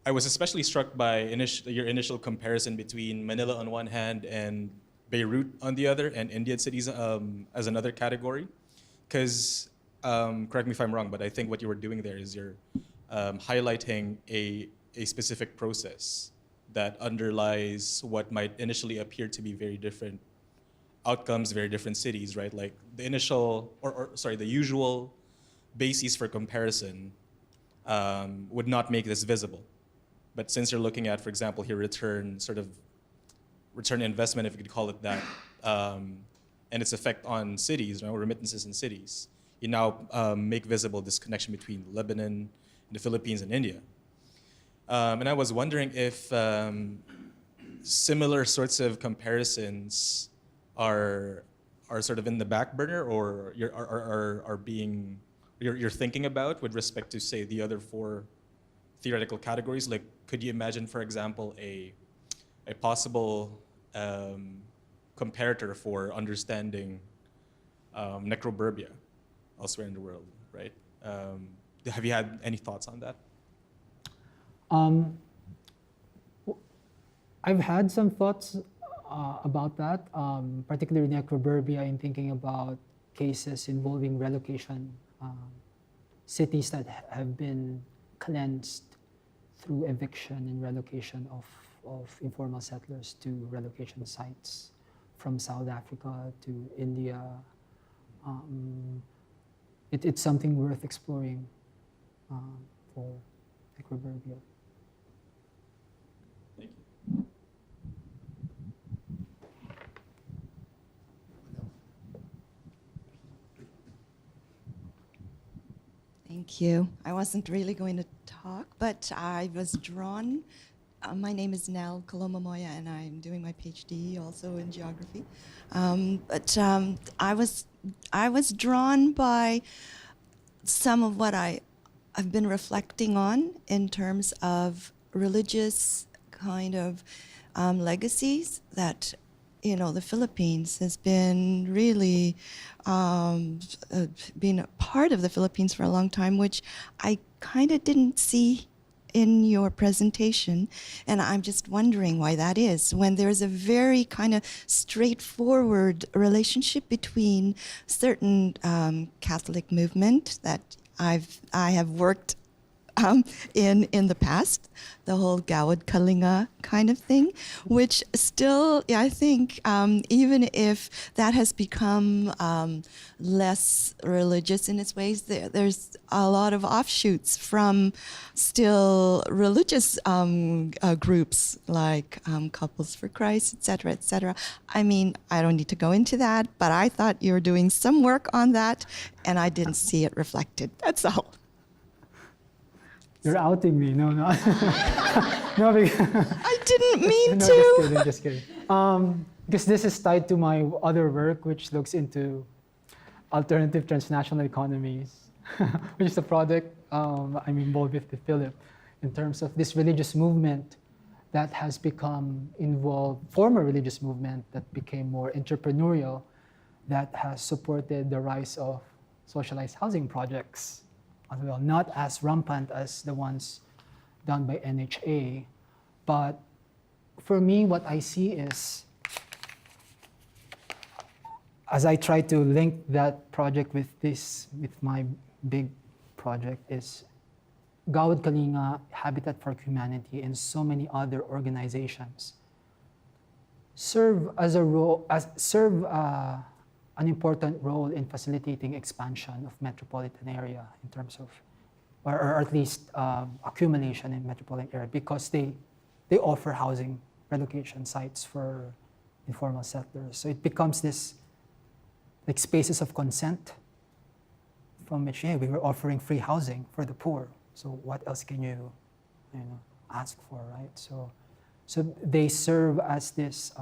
I was especially struck by your initial comparison between Manila on one hand and Beirut on the other, and Indian cities as another category. Because, correct me if I'm wrong, but I think what you were doing there is you're highlighting a specific process that underlies what might initially appear to be very different outcomes, very different cities, right? Like the initial, the usual bases for comparison would not make this visible. But since you're looking at, for example, here return investment, if you could call it that, and its effect on cities, right, remittances in cities, you now make visible this connection between Lebanon, the Philippines, and India. And I was wondering if similar sorts of comparisons are sort of in the back burner, or you're thinking about with respect to, say, the other four theoretical categories. Like, could you imagine, for example, a possible comparator for understanding necroburbia elsewhere in the world, right? Have you had any thoughts on that? I've had some thoughts about that, particularly necroburbia, in thinking about cases involving relocation, cities that have been cleansed through eviction and relocation of informal settlers to relocation sites from South Africa to India. It's something worth exploring for necroburbia. Thank you. Thank you. I wasn't really going to talk, but I was drawn. My name is Nell Kolomamoya, and I'm doing my PhD also in geography. I was drawn by some of what I've been reflecting on in terms of religious kind of legacies that, you know, the Philippines has been really been a part of the Philippines for a long time, which I kind of didn't see in your presentation, and I'm just wondering why that is, when there's a very kind of straightforward relationship between certain Catholic movement that I have worked in the past, the whole Gawad Kalinga kind of thing, which still, yeah, I think, even if that has become less religious in its ways, there's a lot of offshoots from still religious groups like Couples for Christ, et cetera, et cetera. I mean, I don't need to go into that, but I thought you were doing some work on that, and I didn't see it reflected. That's all. You're outing me. No. No, I didn't mean no, to. Just kidding. Because this is tied to my other work, which looks into alternative transnational economies, which is a project I'm involved with Philip, in terms of this religious movement that has become involved, former religious movement that became more entrepreneurial, that has supported the rise of socialized housing projects as well, not as rampant as the ones done by NHA. But for me, what I see is, as I try to link that project with my big project, is Gawad Kalinga, Habitat for Humanity, and so many other organizations serve an important role in facilitating expansion of metropolitan area in terms of, or at least accumulation in metropolitan area, because they offer housing relocation sites for informal settlers. So it becomes this like spaces of consent from which, yeah, we were offering free housing for the poor. So what else can you ask for, right? So they serve as this.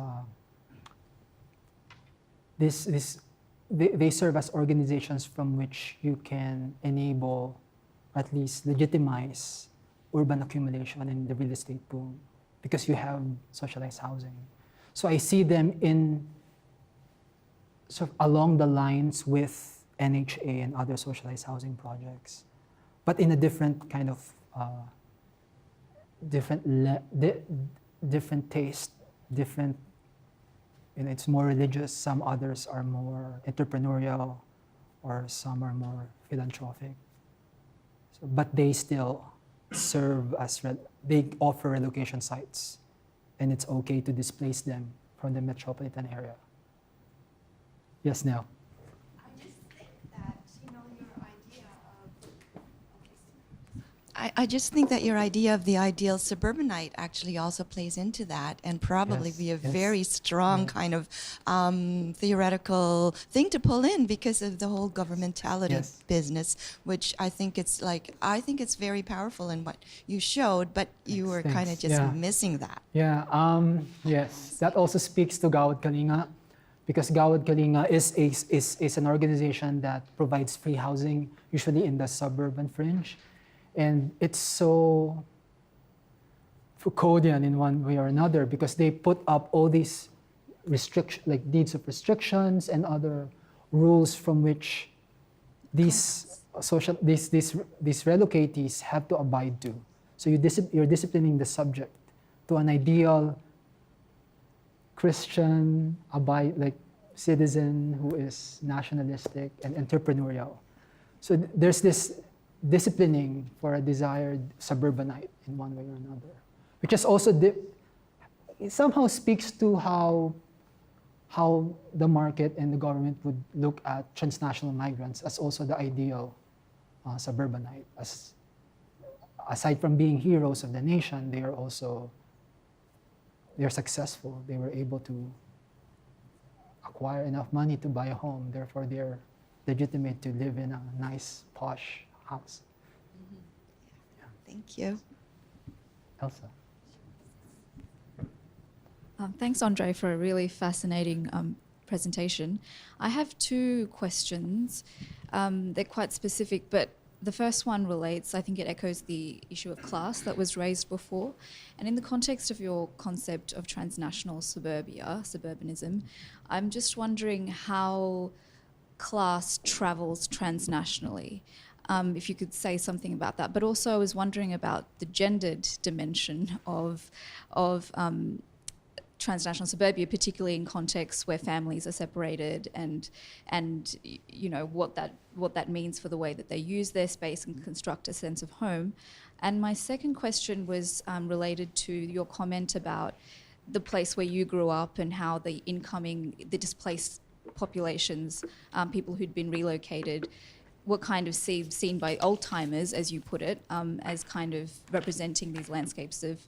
They serve as organizations from which you can enable, at least legitimize, urban accumulation in the real estate boom, because you have socialized housing. So I see them in sort of along the lines with NHA and other socialized housing projects, but in a different kind of different taste, different. It's more religious, some others are more entrepreneurial, or some are more philanthropic. So, but they still serve as, they offer relocation sites, and it's okay to displace them from the metropolitan area. Yes, Nell? I just think that, I just think that your idea of the ideal suburbanite actually also plays into that, and probably be a very strong kind of theoretical thing to pull in because of the whole governmentality business, which I think it's very powerful in what you showed, but you were kind of just missing that. Yeah, yes, that also speaks to Gawad Kalinga, because Gawad Kalinga is an organization that provides free housing, usually in the suburban fringe. And it's so Foucauldian in one way or another, because they put up all these like deeds of restrictions and other rules from which these relocatees have to abide to. So you're disciplining the subject to an ideal Christian citizen who is nationalistic and entrepreneurial. So there's this disciplining for a desired suburbanite in one way or another, which is also it somehow speaks to how the market and the government would look at transnational migrants as also the ideal suburbanite. As aside from being heroes of the nation, they're successful. They were able to acquire enough money to buy a home. Therefore, they're legitimate to live in a nice, posh house. Thank you. Elsa. Thanks, Andre, for a really fascinating presentation. I have two questions. They're quite specific, but the first one relates, I think it echoes the issue of class that was raised before. And in the context of your concept of transnational suburbia, suburbanism, I'm just wondering how class travels transnationally. If you could say something about that. But also I was wondering about the gendered dimension of transnational suburbia, particularly in contexts where families are separated, and you know what that means for the way that they use their space and construct a sense of home. And my second question was related to your comment about the place where you grew up and how the displaced populations, people who'd been relocated, were kind of seen by old-timers, as you put it, as kind of representing these landscapes of,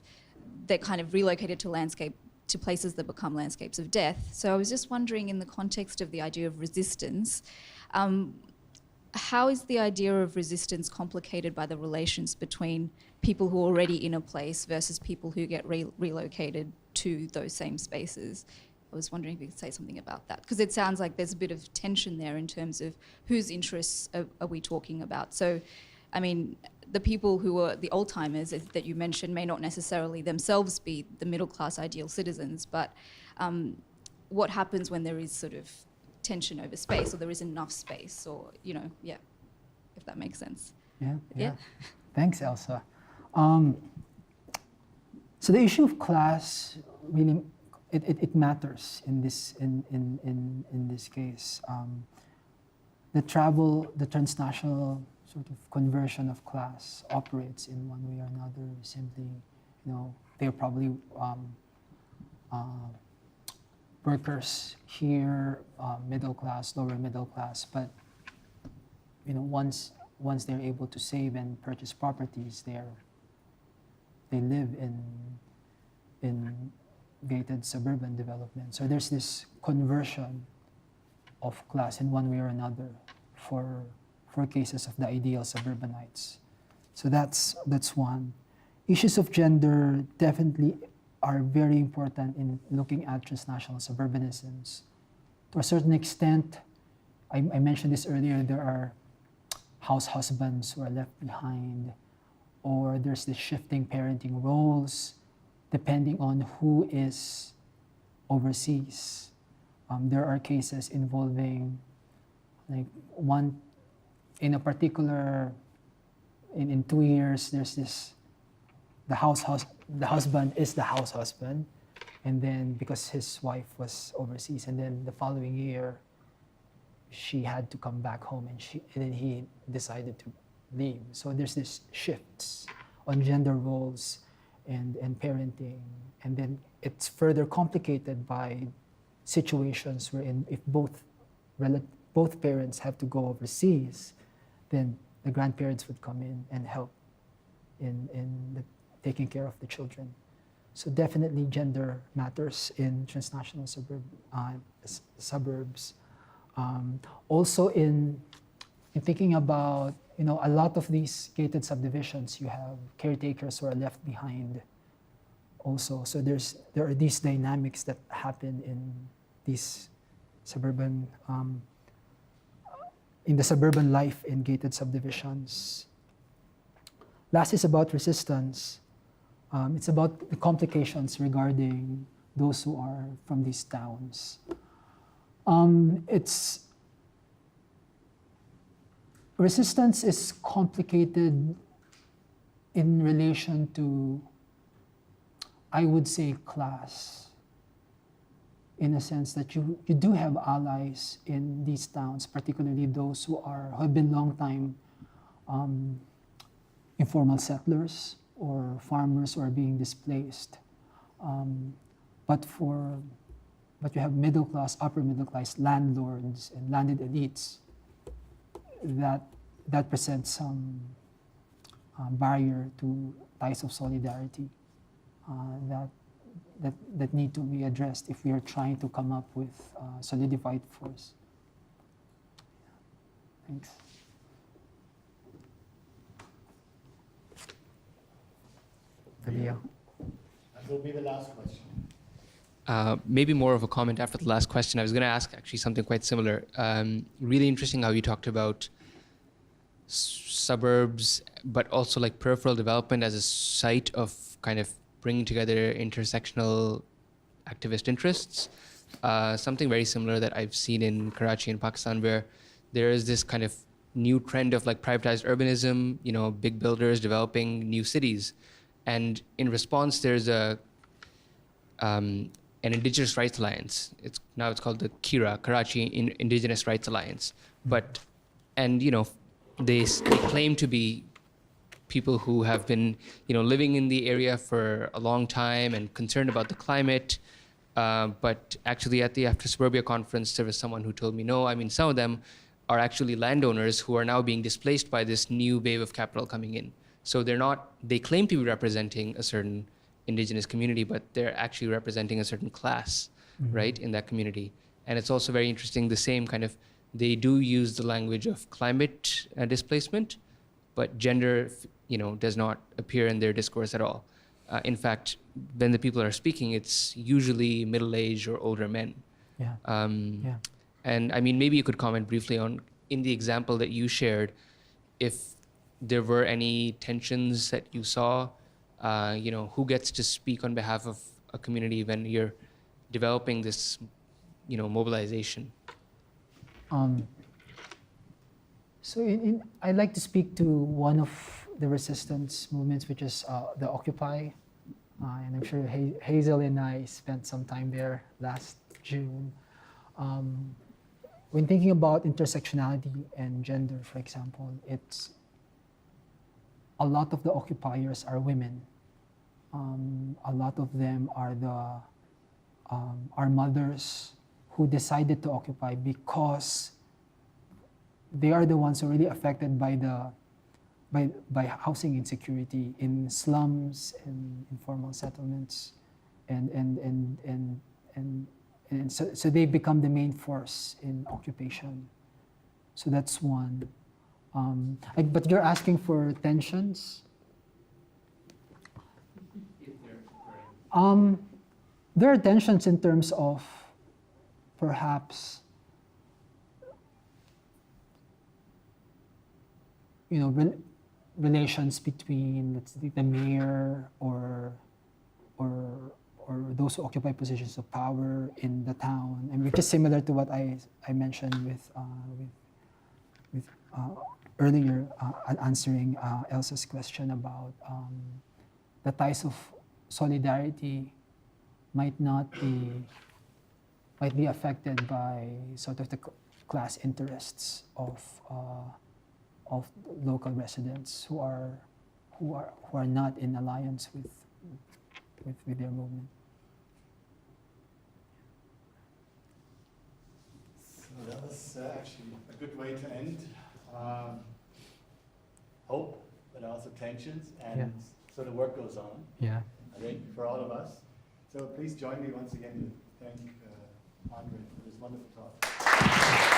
they're kind of relocated to places that become landscapes of death. So I was just wondering, in the context of the idea of resistance, how is the idea of resistance complicated by the relations between people who are already in a place versus people who get relocated to those same spaces? I was wondering if you could say something about that, because it sounds like there's a bit of tension there in terms of whose interests are we talking about. So, I mean, the people who are the old-timers that you mentioned may not necessarily themselves be the middle-class ideal citizens, but what happens when there is sort of tension over space, or there isn't enough space, or, you know, yeah, if that makes sense. Yeah. Thanks, Elsa. So the issue of class really, it matters in this case. The transnational sort of conversion of class operates in one way or another. Simply, you know, they're probably workers here, middle class, lower middle class, but you know, once they're able to save and purchase properties, they live in gated suburban development. So there's this conversion of class in one way or another for cases of the ideal suburbanites. So that's one. Issues of gender definitely are very important in looking at transnational suburbanisms. To a certain extent, I mentioned this earlier, there are house husbands who are left behind, or there's this shifting parenting roles depending on who is overseas. There are cases involving, like, one, in a particular, in 2 years, there's this, the husband is the house husband, and then because his wife was overseas, and then the following year, she had to come back home, and then he decided to leave. So there's this shifts on gender roles and parenting, and then it's further complicated by situations wherein if both parents have to go overseas, then the grandparents would come in and help in taking care of the children. So definitely gender matters in transnational suburbs. Also in thinking about, you know, a lot of these gated subdivisions, you have caretakers who are left behind also. So there are these dynamics that happen in these suburban, in the suburban life in gated subdivisions. Last is about resistance. It's about the complications regarding those who are from these towns. Resistance is complicated in relation to, I would say, class, in a sense that you do have allies in these towns, particularly those who have been long time informal settlers or farmers who are being displaced. But you have middle class, upper middle class landlords and landed elites that presents some barrier to ties of solidarity that need to be addressed if we are trying to come up with solidified force. Thanks. Leo. That will be the last question. Maybe more of a comment after the last question. I was going to ask actually something quite similar. Really interesting how you talked about suburbs, but also like peripheral development as a site of kind of bringing together intersectional activist interests. Something very similar that I've seen in Karachi in Pakistan, where there is this kind of new trend of like privatized urbanism, you know, big builders developing new cities. And in response, there's an Indigenous Rights Alliance. It's called the KIRA, Karachi Indigenous Rights Alliance. And you know, they claim to be people who have been, you know, living in the area for a long time and concerned about the climate. But actually at the After Suburbia conference, there was someone who told me, no, I mean, some of them are actually landowners who are now being displaced by this new wave of capital coming in. So they claim to be representing a certain indigenous community, but they're actually representing a certain class, right, in that community. And it's also very interesting, the same kind of, they do use the language of climate displacement, but gender, you know, does not appear in their discourse at all. In fact, when the people are speaking, it's usually middle-aged or older men. Yeah. Yeah. And I mean, maybe you could comment briefly on, in the example that you shared, if there were any tensions that you saw, you know, who gets to speak on behalf of a community when you're developing this, you know, mobilization? So I'd like to speak to one of the resistance movements, which is the Occupy. And I'm sure Hazel and I spent some time there last June. When thinking about intersectionality and gender, for example, it's a lot of the occupiers are women. A lot of them are are mothers who decided to occupy because they are the ones who are really affected by housing insecurity in slums and informal settlements, and so they become the main force in occupation. So that's one. But you're asking for tensions. There are tensions in terms of perhaps, you know, relations between, let's say, the mayor or those who occupy positions of power in the town, and which is similar to what I mentioned with earlier answering Elsa's question about the ties of solidarity might be affected by sort of the class interests of local residents who are not in alliance with their movement. So that was actually a good way to end. Hope, but also tensions, and so the work goes on. Yeah. I think for all of us. So please join me once again to thank Andre for this wonderful talk.